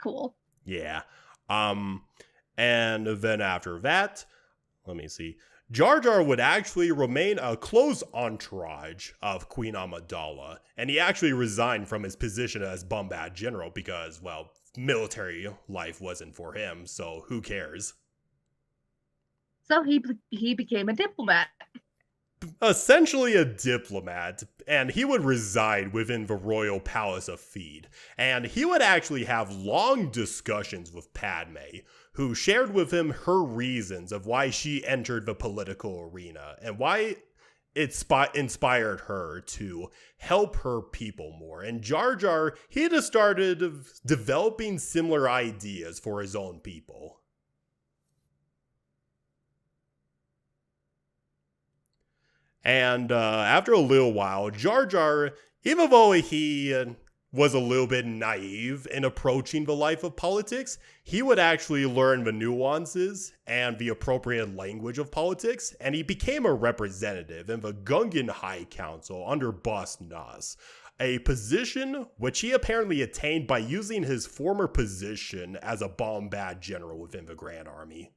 Cool. Yeah. And then after that, let me see. Jar Jar would actually remain a close entourage of Queen Amidala, and he actually resigned from his position as Bombad General because, well, military life wasn't for him, so who cares? So he became a diplomat. Essentially a diplomat, and he would reside within the royal palace of Theed, and he would actually have long discussions with Padme, who shared with him her reasons of why she entered the political arena and why it inspired her to help her people more. And Jar Jar, he just started developing similar ideas for his own people. And after a little while, Jar Jar, even though he was a little bit naive in approaching the life of politics, he would actually learn the nuances and the appropriate language of politics, and he became a representative in the Gungan High Council under Boss Nass, a position which he apparently attained by using his former position as a Bombad General within the Grand Army.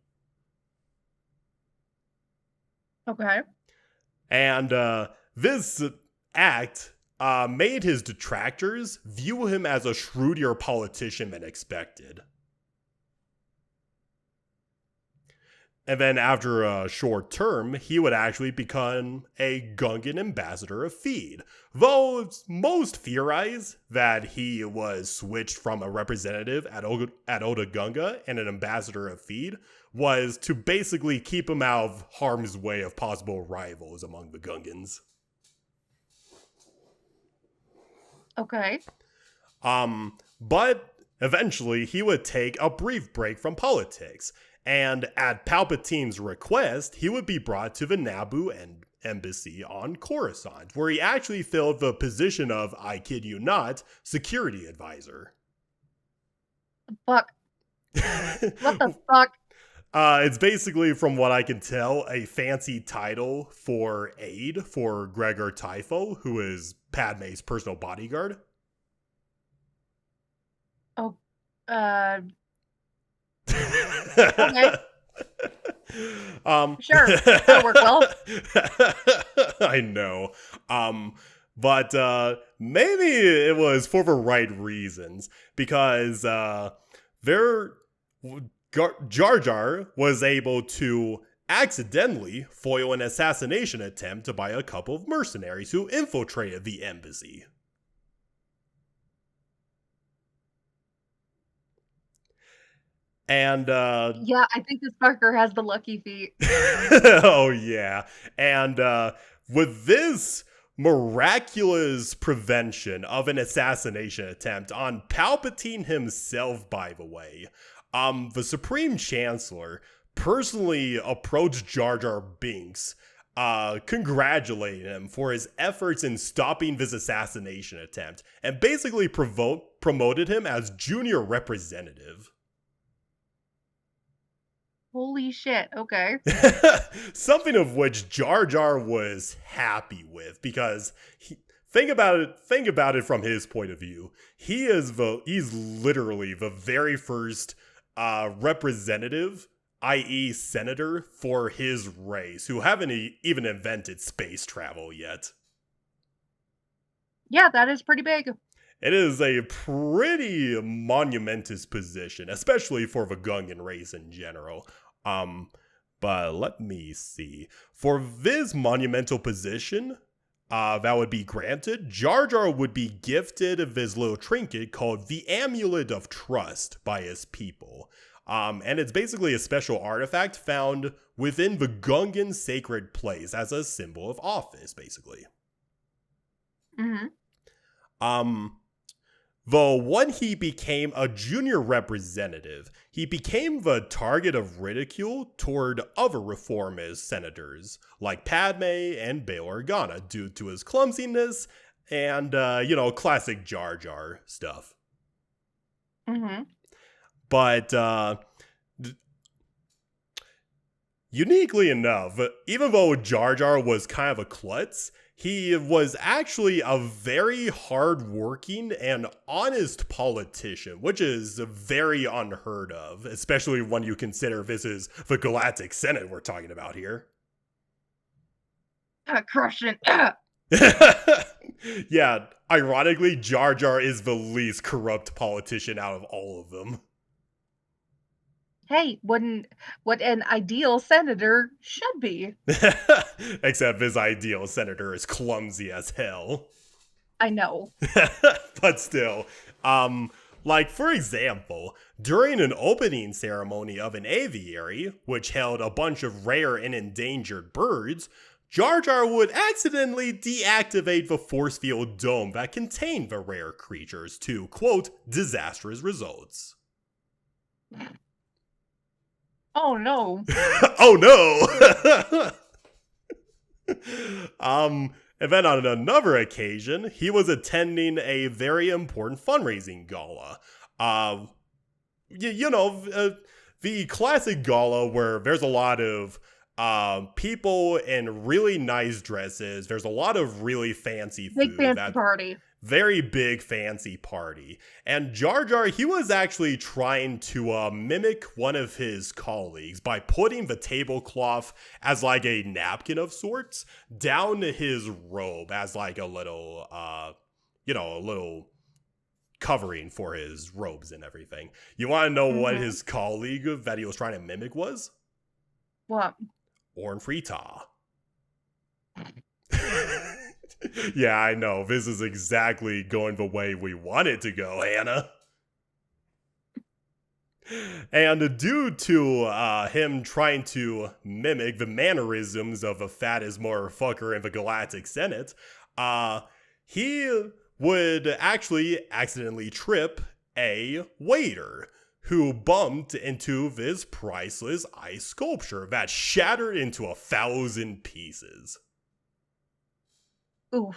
Okay. And this act made his detractors view him as a shrewdier politician than expected. And then after a short term, he would actually become a Gungan ambassador of Theed. Though most theorize that he was switched from a representative at Oda Gunga and an ambassador of Theed was to basically keep him out of harm's way of possible rivals among the Gungans. Okay. But eventually he would take a brief break from politics, and at Palpatine's request, he would be brought to the Naboo embassy on Coruscant, where he actually filled the position of, I kid you not, security advisor. Fuck. What the fuck? It's basically, from what I can tell, a fancy title for aide for Gregor Typho, who is Padme's personal bodyguard. Oh, uh, okay. Sure. That'll work well. I know. But maybe it was for the right reasons, because Jar Jar was able to accidentally foil an assassination attempt by a couple of mercenaries who infiltrated the embassy. And Yeah, I think this fucker has the lucky feet. oh yeah. And with this miraculous prevention of an assassination attempt on Palpatine himself, by the way, the Supreme Chancellor personally approached Jar Jar Binks, congratulating him for his efforts in stopping this assassination attempt, and basically promoted him as junior representative. Holy shit. Okay. Something of which Jar Jar was happy with, because think about it from his point of view. He's literally the very first representative, i.e. senator, for his race, who haven't even invented space travel yet. Yeah, that is pretty big. It is a pretty monumentous position, especially for the Gungan race in general. But let me see. For this monumental position that would be granted, Jar Jar would be gifted this little trinket called the Amulet of Trust by his people. And it's basically a special artifact found within the Gungan sacred place as a symbol of office, basically. Mm-hmm. Though when he became a junior representative, he became the target of ridicule toward other reformist senators like Padme and Bail Organa due to his clumsiness and, classic Jar Jar stuff. Mm-hmm. But, uniquely enough, even though Jar Jar was kind of a klutz, he was actually a very hardworking and honest politician, which is very unheard of, especially when you consider this is the Galactic Senate we're talking about here. Crushing. Yeah, ironically, Jar Jar is the least corrupt politician out of all of them. Hey, what an ideal senator should be. Except his ideal senator is clumsy as hell. I know. But still, for example, during an opening ceremony of an aviary, which held a bunch of rare and endangered birds, Jar Jar would accidentally deactivate the force field dome that contained the rare creatures to, quote, disastrous results. Oh no. Oh no! And then on another occasion, he was attending a very important fundraising gala. The classic gala where there's a lot of people in really nice dresses. There's a lot of really fancy food. Big fancy party. Very big fancy party. And Jar Jar, he was actually trying to mimic one of his colleagues by putting the tablecloth as like a napkin of sorts down his robe as like a little, a little covering for his robes and everything. You want to know what his colleague that he was trying to mimic was? What? Orn Frita. Yeah, I know. This is exactly going the way we want it to go, Hannah. And due to him trying to mimic the mannerisms of a fattest motherfucker in the Galactic Senate, he would actually accidentally trip a waiter who bumped into this priceless ice sculpture that shattered into 1,000 pieces. Oof.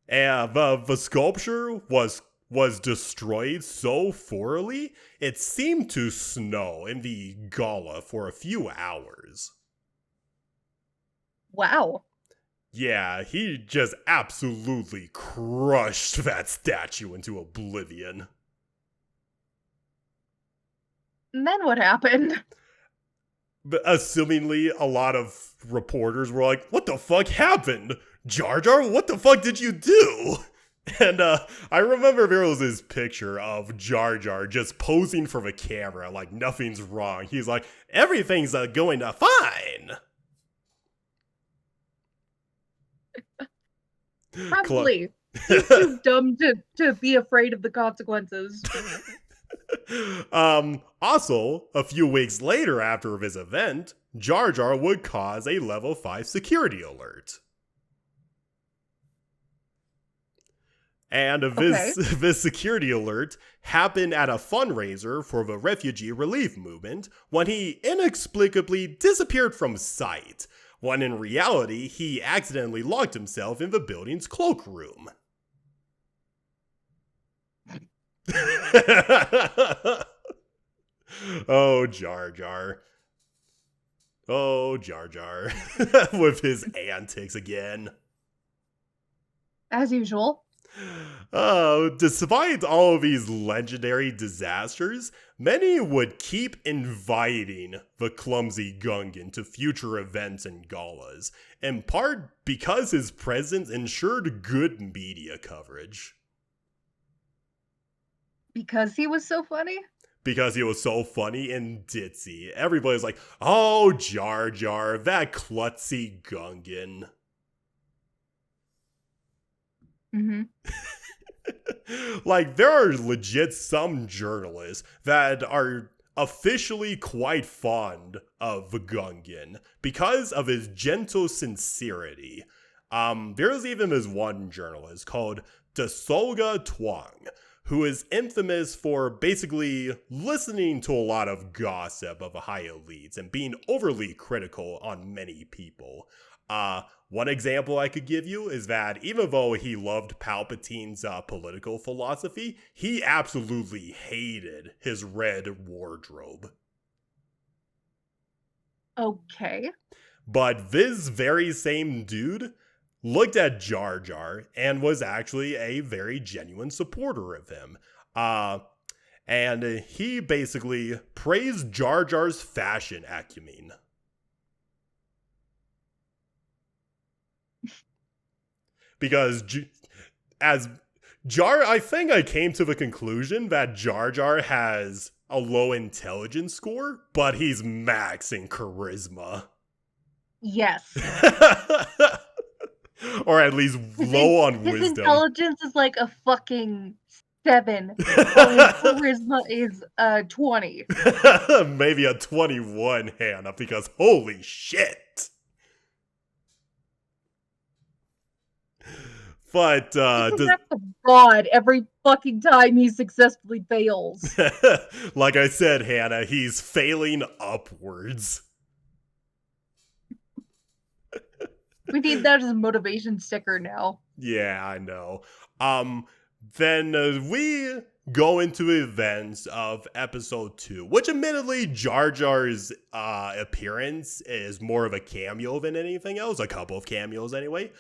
And the sculpture was destroyed so thoroughly, it seemed to snow in the gala for a few hours. Wow. Yeah, he just absolutely crushed that statue into oblivion. And then what happened? But assumingly, a lot of reporters were like, what the fuck happened? Jar Jar, what the fuck did you do? And I remember there was this picture of Jar Jar just posing for the camera like nothing's wrong. He's like, everything's going fine. Probably. He's too dumb to be afraid of the consequences. Also, a few weeks later after this event, Jar Jar would cause a level 5 security alert. And this security alert happened at a fundraiser for the refugee relief movement when he inexplicably disappeared from sight, when in reality he accidentally locked himself in the building's cloakroom. Oh, Jar Jar. Oh, Jar Jar. With his antics again. As usual. Despite all of these legendary disasters, many would keep inviting the clumsy Gungan to future events and galas, in part because his presence ensured good media coverage. Because he was so funny? Because he was so funny and ditzy. Everybody's like, oh, Jar Jar, that klutzy Gungan. Mm-hmm. Like, there are legit some journalists that are officially quite fond of the Gungan because of his gentle sincerity. There's even this one journalist called Desolga Twang, who is infamous for basically listening to a lot of gossip of the high elites and being overly critical on many people. One example I could give you is that even though he loved Palpatine's political philosophy, he absolutely hated his red wardrobe. Okay. But this very same dude looked at Jar Jar and was actually a very genuine supporter of him. And he basically praised Jar Jar's fashion acumen. Because I think I came to the conclusion that Jar Jar has a low intelligence score, but he's maxing charisma. Yes. Or at least low on wisdom. His intelligence is like a fucking 7. While his charisma is 20. Maybe a 21, Hannah, because holy shit. But that's a god every fucking time he successfully fails. Like I said, Hannah, he's failing upwards. We need that as a motivation sticker now. Yeah, I know. Then we go into the events of episode 2, which admittedly Jar Jar's appearance is more of a cameo than anything else. A couple of cameos anyway.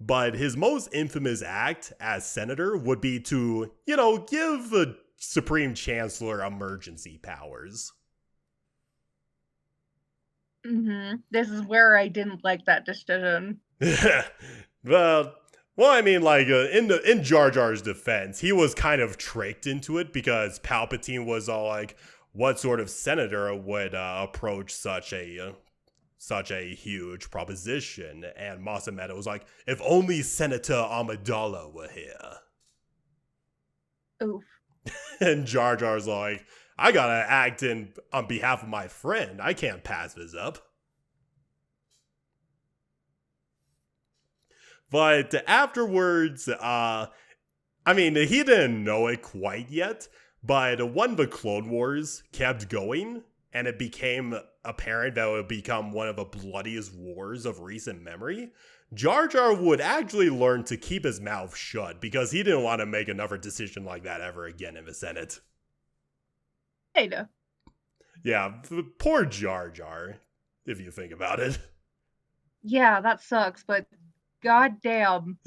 But his most infamous act as senator would be to, give the Supreme Chancellor emergency powers. Mm-hmm. This is where I didn't like that decision. Well, I mean, like, in Jar Jar's defense, he was kind of tricked into it because Palpatine was all like, what sort of senator would approach such a huge proposition? And Masameta was like, if only Senator Amidala were here. Oof. And Jar Jar's like, I gotta act on behalf of my friend. I can't pass this up. But afterwards, I mean, he didn't know it quite yet, but when the Clone Wars kept going, and it became apparent that it would become one of the bloodiest wars of recent memory, Jar Jar would actually learn to keep his mouth shut because he didn't want to make another decision like that ever again in the Senate. Hey, no. Yeah, poor Jar Jar, if you think about it. Yeah, that sucks, but goddamn.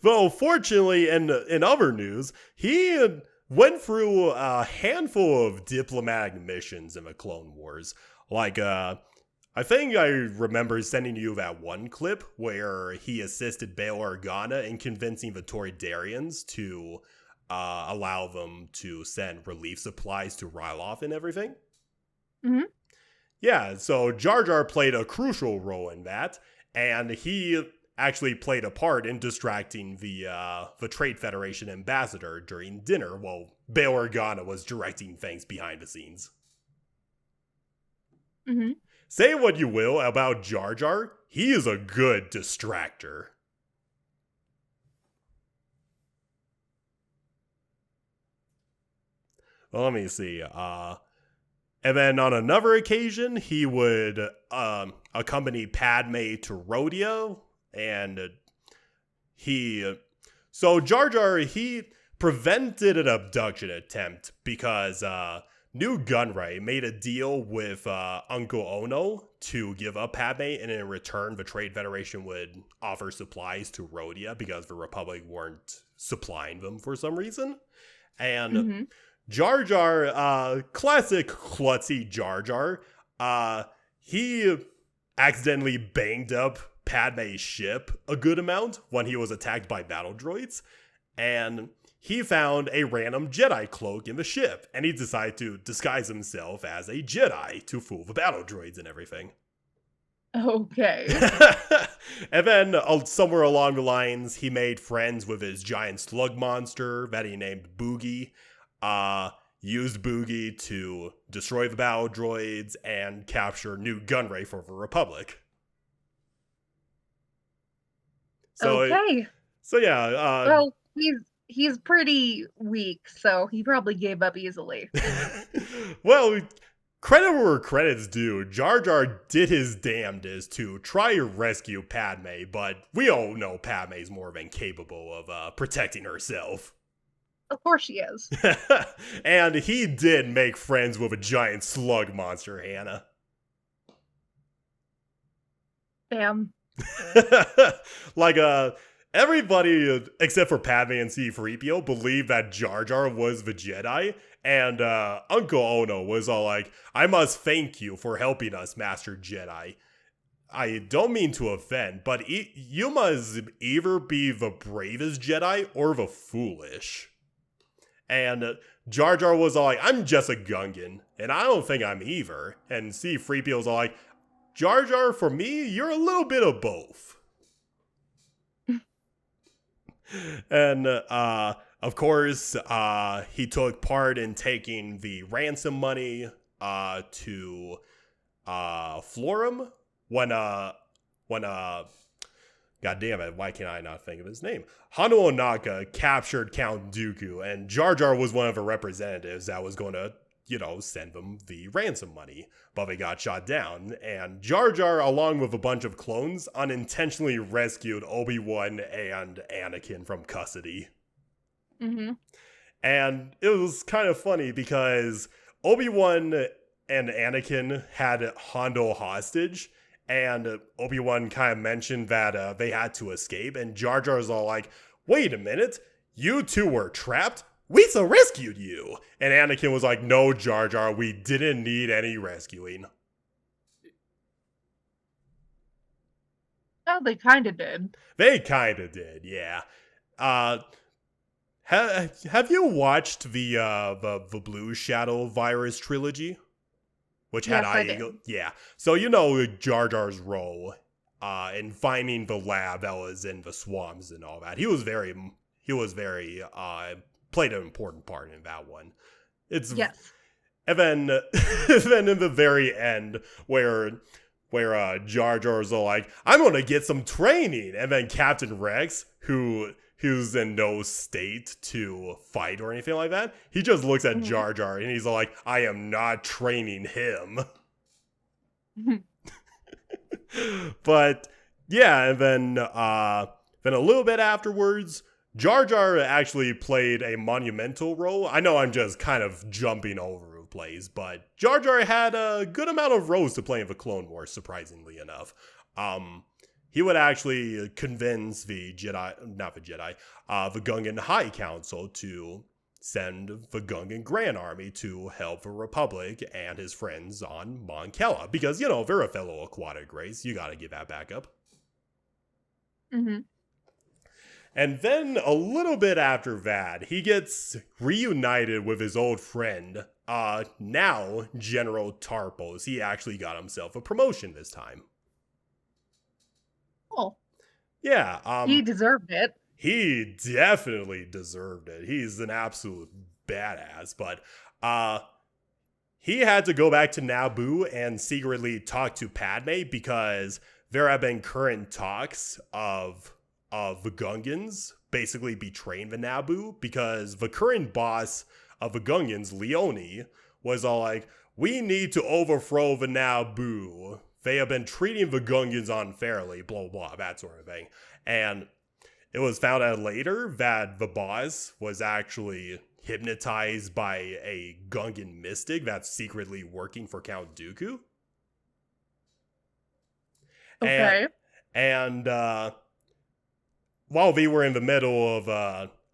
Though, fortunately, in other news, he went through a handful of diplomatic missions in the Clone Wars. Like, I think I remember sending you that one clip where he assisted Bail Organa in convincing the Toydarians to allow them to send relief supplies to Ryloth and everything. Mm-hmm. Yeah, so Jar Jar played a crucial role in that, and he actually played a part in distracting the Trade Federation ambassador during dinner while Bail Organa was directing things behind the scenes. Mm-hmm. Say what you will about Jar Jar, he is a good distractor. Well, let me see. And then on another occasion, he would accompany Padme to Rhodia, and so Jar Jar, he prevented an abduction attempt because New Gunray made a deal with Uncle Ono to give up Padme, and in return, the Trade Federation would offer supplies to Rhodia because the Republic weren't supplying them for some reason. And Mm-hmm. Jar Jar, classic klutzy Jar Jar, he accidentally banged up Padme's ship a good amount when he was attacked by battle droids, and he found a random Jedi cloak in the ship, and he decided to disguise himself as a Jedi to fool the battle droids and everything. Okay. And then somewhere along the lines, he made friends with his giant slug monster that he named Boogie, used Boogie to destroy the battle droids and capture New Gunray for the Republic. So, okay. Yeah. Well, he's pretty weak, so he probably gave up easily. Well, credit where credit's due. Jar Jar did his damnedest to try to rescue Padme, but we all know Padme's more than capable of protecting herself. Of course she is. And he did make friends with a giant slug monster, Hannah. Damn. Like, everybody except for Padme and C-3PO believed that Jar Jar was the Jedi, and Uncle Ono was all like, I must thank you for helping us, Master Jedi. I don't mean to offend, but you must either be the bravest Jedi or the foolish. And Jar Jar was all like, I'm just a Gungan, and I don't think I'm either. And C-3PO was all like, Jar Jar, for me, you're a little bit of both. And, of course, he took part in taking the ransom money to Florum when God damn it, why can I not think of his name? Hano Onaka captured Count Dooku, and Jar Jar was one of the representatives that was going to, send them the ransom money. But they got shot down, and Jar Jar, along with a bunch of clones, unintentionally rescued Obi-Wan and Anakin from custody. Mm-hmm. And it was kind of funny because Obi-Wan and Anakin had Hondo hostage, and Obi-Wan kind of mentioned that they had to escape, and Jar Jar's all like, wait a minute, you two were trapped? We so rescued you! And Anakin was like, no, Jar Jar, we didn't need any rescuing. Oh, they kind of did. They kind of did, yeah. Have you watched the Blue Shadow Virus trilogy? Which had Yes, I did. Yeah. So you know Jar Jar's role in finding the lab that was in the swamps and all that. He was very played an important part in that one. Yes. And then then in the very end where where Jar Jar's all like, I'm gonna get some training, and then Captain Rex, who's in no state to fight or anything like that, he just looks at Jar Jar and he's all like, I am not training him. But yeah, and then a little bit afterwards, Jar Jar actually played a monumental role. I know I'm just kind of jumping over plays, but Jar Jar had a good amount of roles to play in the Clone Wars, surprisingly enough. He would actually convince the Gungan High Council to send the Gungan Grand Army to help the Republic and his friends on Mon Cala, because, you know, they're a fellow aquatic race. You gotta give that back up. Mm-hmm. And then a little bit after that, he gets reunited with his old friend, now General Tarpos. He actually got himself a promotion this time. Oh. Yeah. He deserved it. He definitely deserved it. He's an absolute badass. But he had to go back to Naboo and secretly talk to Padme, because there have been current talks of the Gungans basically betraying the Naboo, because the current boss of the Gungans, Leone, was all like, we need to overthrow the Naboo. They have been treating the Gungans unfairly, blah, blah, that sort of thing. And it was found out later that the boss was actually hypnotized by a Gungan mystic that's secretly working for Count Dooku. Okay. And while they were in the middle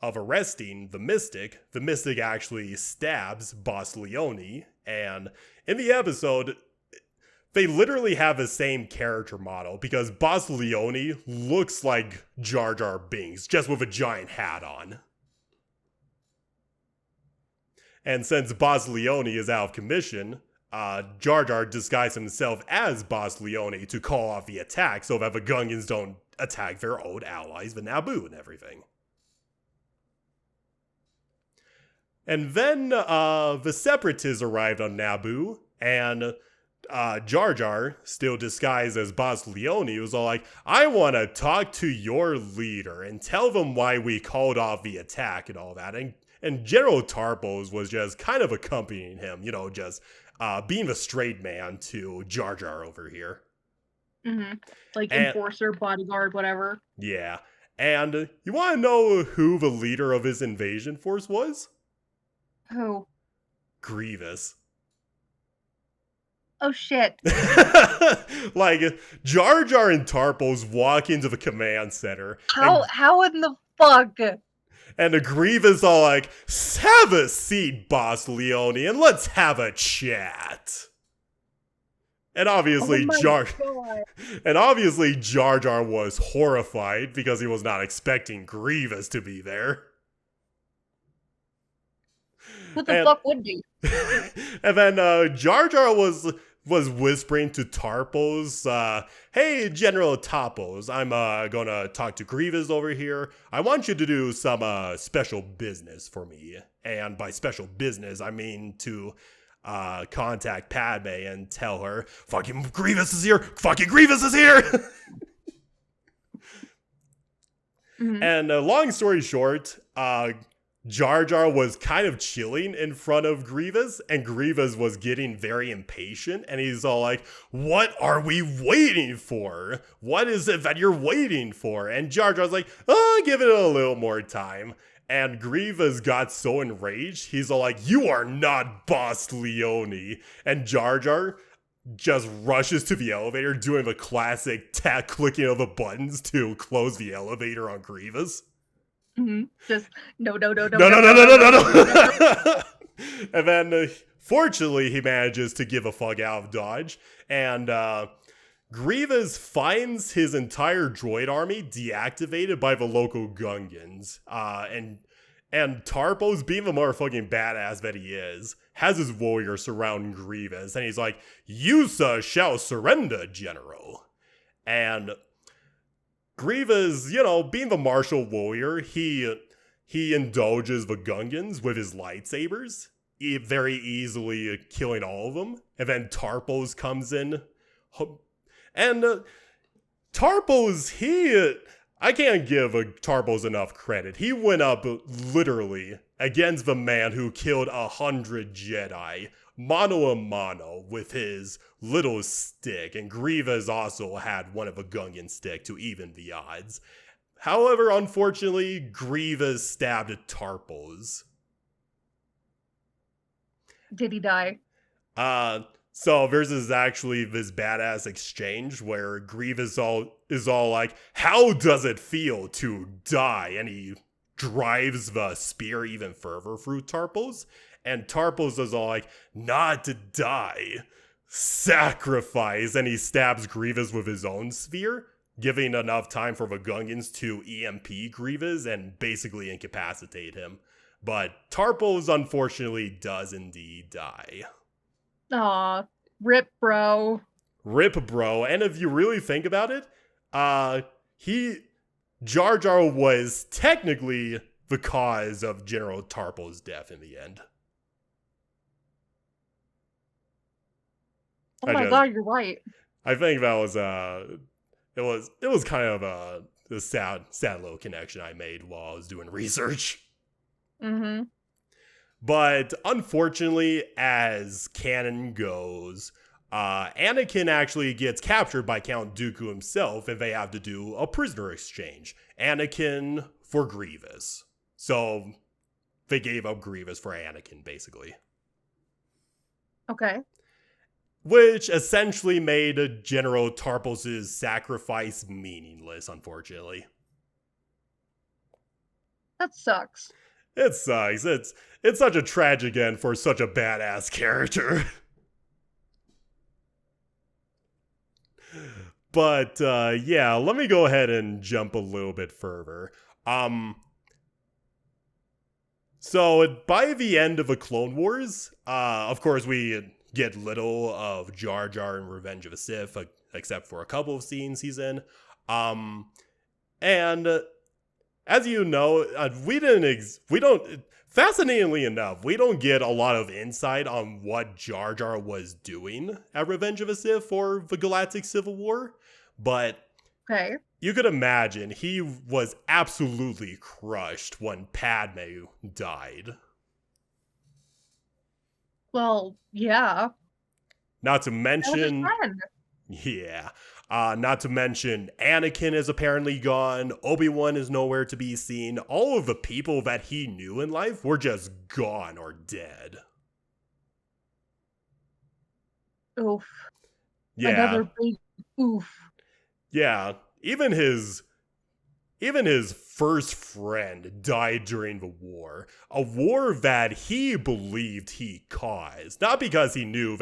of arresting the mystic actually stabs Boss Leone. And in the episode, they literally have the same character model, because Boss Leone looks like Jar Jar Binks, just with a giant hat on. And since Boss Leone is out of commission, Jar Jar disguised himself as Boss Leone to call off the attack so that the Gungans don't attack their old allies, the Naboo, and everything. And then the Separatists arrived on Naboo, and Jar Jar, still disguised as Boss Leone, was all like, I want to talk to your leader and tell them why we called off the attack and all that. And General Tarpos was just kind of accompanying him, you know, just being the straight man to Jar Jar over here. Mm-hmm. Like enforcer, bodyguard, whatever. Yeah. And you want to know who the leader of his invasion force was? Who? Grievous. Oh, shit. Like, Jar Jar and Tarpos walk into the command center. How in the fuck? And the Grievous are like, have a seat, Boss Leone, and let's have a chat. And obviously, Jar Jar was horrified because he was not expecting Grievous to be there. Who the fuck would be? And then Jar Jar was whispering to Tarpos, hey, General Tarpos, I'm gonna talk to Grievous over here. I want you to do some special business for me. And by special business, I mean to contact Padme and tell her, fucking Grievous is here! Fucking Grievous is here! Mm-hmm. And long story short, Jar Jar was kind of chilling in front of Grievous, and Grievous was getting very impatient, and he's all like, what are we waiting for? What is it that you're waiting for? And Jar Jar's like, oh, give it a little more time. And Grievous got so enraged, he's all like, you are not Boss Leone. And Jar Jar just rushes to the elevator, doing the classic clicking of the buttons to close the elevator on Grievous. Mm-hmm. Just no. And then, fortunately, he manages to give a fuck out of Dodge, and Grievous finds his entire droid army deactivated by the local Gungans, and Tarpos, being the motherfucking badass that he is, has his warriors surrounding Grievous, and he's like, "You shall surrender, General," and Grievous, you know, being the martial warrior, he indulges the Gungans with his lightsabers, very easily killing all of them. And then Tarpos comes in, And Tarpos, I can't give Tarpos enough credit. He went up literally against the man who killed 100 Jedi, mano a mano, with his little stick, and Grievous also had one of a Gungan stick to even the odds. However, unfortunately, Grievous stabbed Tarpos. Did he die? So there's actually this badass exchange where Grievous is all like, "How does it feel to die?" And he drives the spear even further through Tarpos. And Tarpos is all like, "Not to die. Sacrifice." And he stabs Grievous with his own spear, giving enough time for the Gungans to EMP Grievous and basically incapacitate him. But Tarpos unfortunately does indeed die. Aw, rip, bro. Rip, bro. And if you really think about it, Jar Jar was technically the cause of General Tarpo's death in the end. Oh my god, you're right. I think that was it was kind of a sad little connection I made while I was doing research. Mm-hmm. But unfortunately, as canon goes, Anakin actually gets captured by Count Dooku himself, and they have to do a prisoner exchange. Anakin for Grievous. So they gave up Grievous for Anakin, basically. Okay. Which essentially made General Tarpos' sacrifice meaningless, unfortunately. That sucks. It sucks. It's such a tragic end for such a badass character. But yeah, let me go ahead and jump a little bit further. So by the end of the Clone Wars, of course we get little of Jar Jar in Revenge of the Sith, except for a couple of scenes he's in. And as you know, fascinatingly enough, we don't get a lot of insight on what Jar Jar was doing at Revenge of the Sith or the Galactic Civil War, but okay, you could imagine he was absolutely crushed when Padme died. Well, yeah. Not to mention, That was his friend. yeah. Not to mention, Anakin is apparently gone. Obi-Wan is nowhere to be seen. All of the people that he knew in life were just gone or dead. Oof. Yeah. Another big oof. Yeah. Even his first friend died during the war. A war that he believed he caused. Not because he knew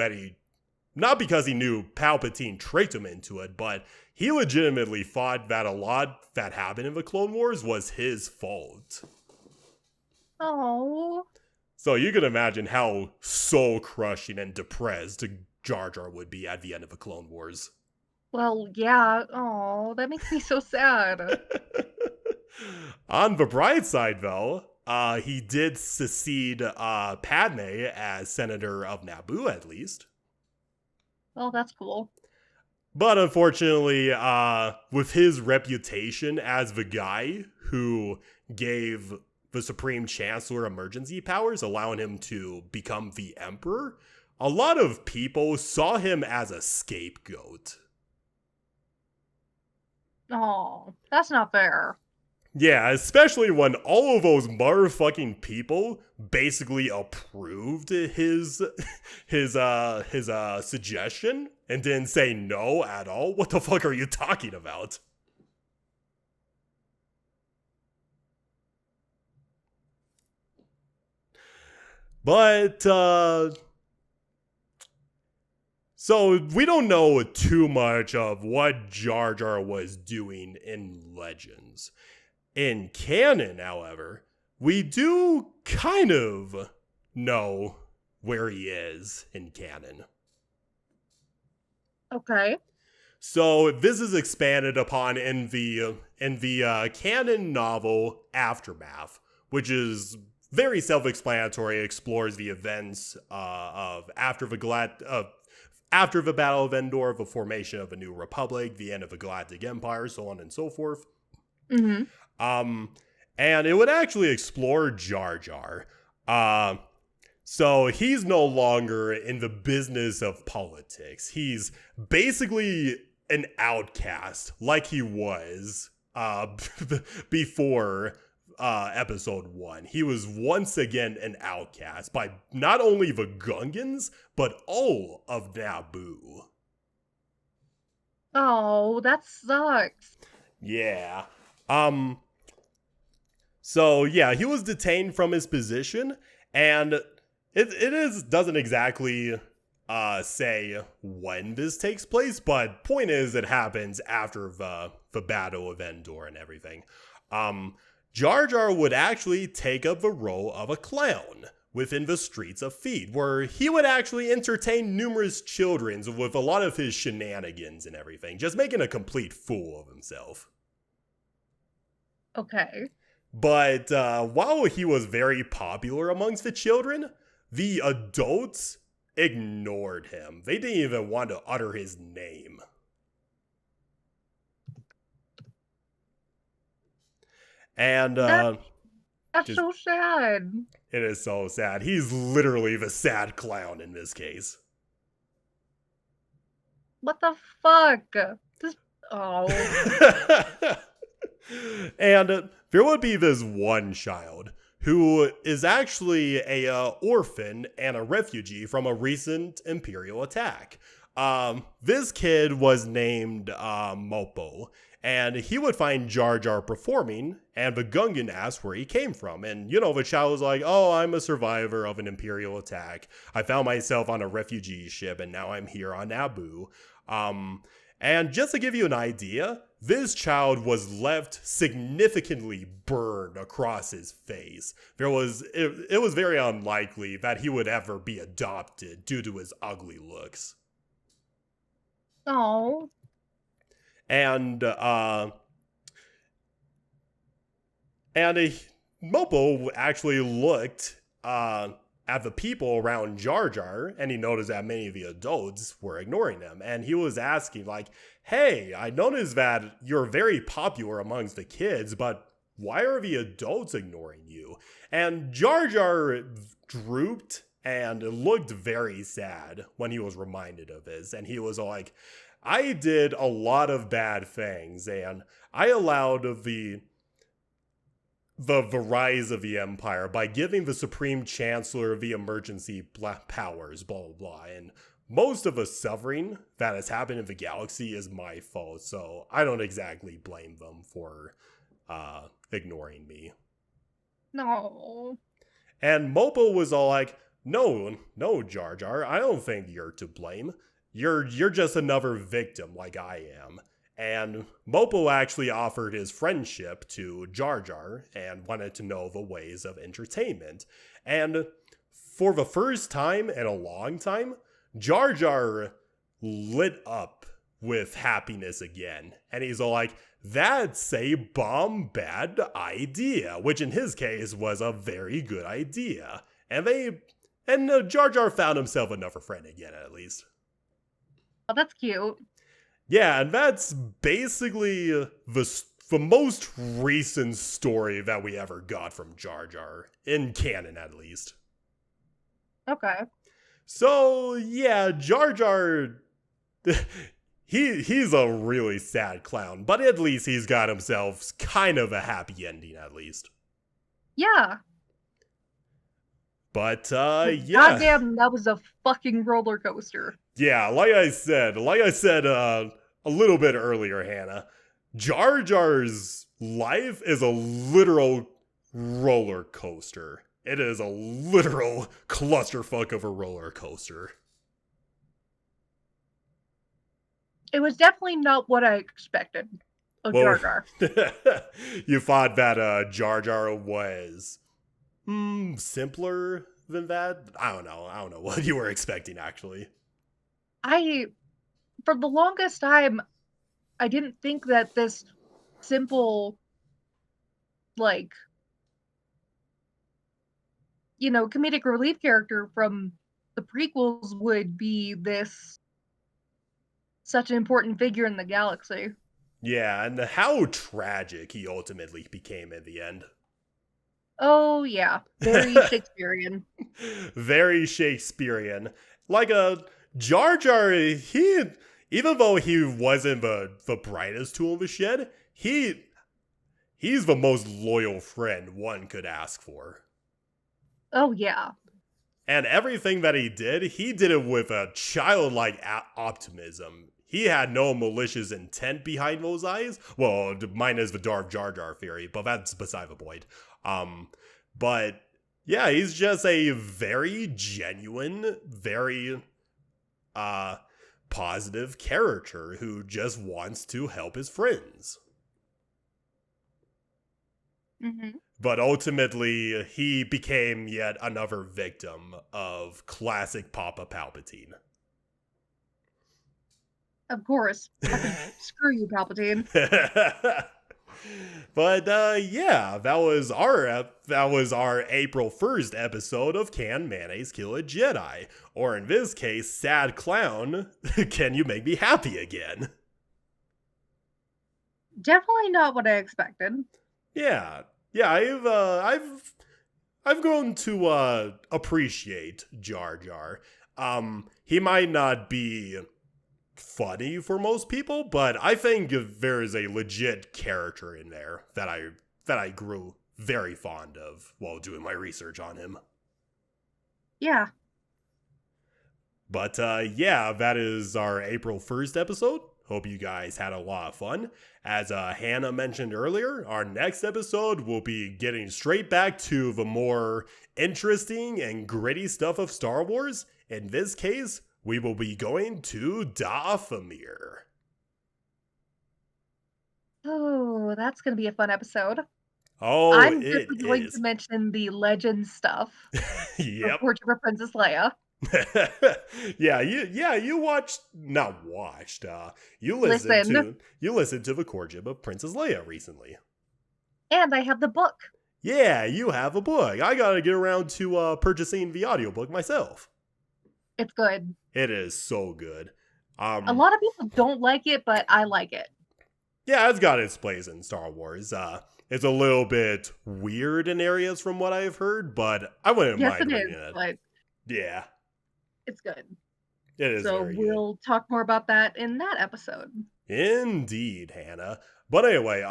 Palpatine tricked him into it, but he legitimately thought that a lot that happened in the Clone Wars was his fault. Oh. So you can imagine how soul-crushing and depressed Jar Jar would be at the end of the Clone Wars. Well, yeah. Oh, that makes me so sad. On the bright side, though, he did succeed Padme as Senator of Naboo, at least. Well, that's cool. But unfortunately, with his reputation as the guy who gave the Supreme Chancellor emergency powers, allowing him to become the Emperor, a lot of people saw him as a scapegoat. Oh, that's not fair. Yeah, especially when all of those motherfucking people basically approved his suggestion and didn't say no at all. What the fuck are you talking about? But so we don't know too much of what Jar Jar was doing in Legends. In canon, however, we do kind of know where he is in canon. Okay. So this is expanded upon in the canon novel Aftermath, which is very self-explanatory. Explores the events of after the Battle of Endor, the formation of a new republic, the end of the Galactic Empire, so on and so forth. Mm-hmm. And it would actually explore Jar Jar. So he's no longer in the business of politics. He's basically an outcast, like he was before episode 1. He was once again an outcast by not only the Gungans, but all of Naboo. Oh, that sucks. Yeah. So yeah, he was detained from his position, and it doesn't exactly say when this takes place, but point is it happens after the Battle of Endor and everything. Jar Jar would actually take up the role of a clown within the streets of Theed, where he would actually entertain numerous children with a lot of his shenanigans and everything, just making a complete fool of himself. Okay. But while he was very popular amongst the children, the adults ignored him. They didn't even want to utter his name. And That's just, so sad. it is so sad. He's literally the sad clown in this case. What the fuck? Oh. And there would be this one child who is actually a orphan and a refugee from a recent Imperial attack. This kid was named Mopo, and he would find Jar Jar performing, and the Gungan asked where he came from. And, the child was like, oh, I'm a survivor of an Imperial attack. I found myself on a refugee ship, and now I'm here on Naboo. And just to give you an idea, this child was left significantly burned across his face. It was very unlikely that he would ever be adopted due to his ugly looks. Oh. And Mopo actually looked at the people around Jar Jar, and he noticed that many of the adults were ignoring him. And he was asking, like, hey, I noticed that you're very popular amongst the kids, but why are the adults ignoring you? And Jar Jar drooped and looked very sad when he was reminded of this. And he was like, I did a lot of bad things, and I allowed the rise of the Empire by giving the Supreme Chancellor the emergency powers, blah, blah, blah. And most of the suffering that has happened in the galaxy is my fault, so I don't exactly blame them for ignoring me. No. And Mopo was all like, no, Jar Jar, I don't think you're to blame. You're just another victim like I am. And Mopo actually offered his friendship to Jar Jar and wanted to know the ways of entertainment. And for the first time in a long time, Jar Jar lit up with happiness again. And he's all like, that's a bomb bad idea, which in his case was a very good idea. And Jar Jar found himself another friend again, at least. Oh, that's cute. Yeah, and that's basically the most recent story that we ever got from Jar Jar, in canon at least. Okay. So, yeah, Jar Jar, he's a really sad clown, but at least he's got himself kind of a happy ending, at least. Yeah. But, yeah. Goddamn, that was a fucking roller coaster. Yeah, like I said a little bit earlier, Hannah, Jar Jar's life is a literal roller coaster. It is a literal clusterfuck of a roller coaster. It was definitely not what I expected of Jar Jar. You thought that Jar Jar was simpler than that? I don't know what you were expecting, actually. For the longest time, I didn't think that this simple, like, comedic relief character from the prequels would be this such an important figure in the galaxy. Yeah, and how tragic he ultimately became in the end. Oh, yeah. Very Shakespearean. Very Shakespearean. Like a Jar Jar, he, even though he wasn't the brightest tool in the shed, he's the most loyal friend one could ask for. Oh, yeah. And everything that he did it with a childlike optimism. He had no malicious intent behind those eyes. Well, minus the Darth Jar Jar theory, but that's beside the point. But yeah, he's just a very genuine, very positive character who just wants to help his friends. Hmm. But ultimately, he became yet another victim of classic Papa Palpatine. Of course. Fucking screw you, Palpatine. But yeah, that was our April 1st episode of Can Mayonnaise Kill a Jedi? Or in this case, Sad Clown, Can You Make Me Happy Again? Definitely not what I expected. Yeah. Yeah, I've grown to appreciate Jar Jar. He might not be funny for most people, but I think there is a legit character in there that I grew very fond of while doing my research on him. Yeah. But yeah, that is our April 1st episode. Hope you guys had a lot of fun. As Hannah mentioned earlier, our next episode will be getting straight back to the more interesting and gritty stuff of Star Wars. In this case, we will be going to Dathomir. Oh, that's going to be a fun episode. Oh, I'm it definitely going to is. mention the legend stuff of Yep. Portrait of Princess Leia. You watched, not watched, you listened to the courtship of Princess Leia recently. And I have the book. Yeah, you have a book. I gotta get around to purchasing the audiobook myself. It's good. It is so good. A lot of people don't like it, but I like it. Yeah, it's got its place in Star Wars. It's a little bit weird in areas from what I've heard, but I wouldn't mind reading it. But yeah, it's good. it is. So very we'll talk more about that in that episode. Indeed, Hannah. But anyway,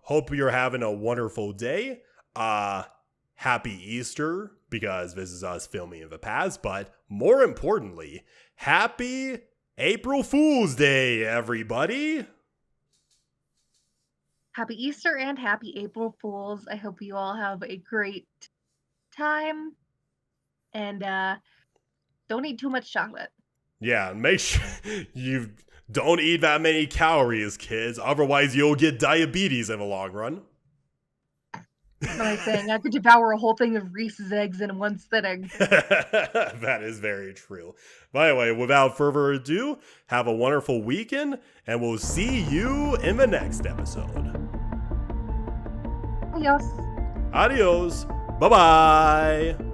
hope you're having a wonderful day. Happy Easter, because this is us filming in the past, but more importantly, happy April Fool's Day, everybody. Happy Easter and happy April Fools. I hope you all have a great time. And don't eat too much chocolate. Yeah, make sure you don't eat that many calories, kids. Otherwise, you'll get diabetes in the long run. What am I saying? I could devour a whole thing of Reese's eggs in one sitting. That is very true. But anyway, without further ado, have a wonderful weekend, and we'll see you in the next episode. Adios. Adios. Bye-bye.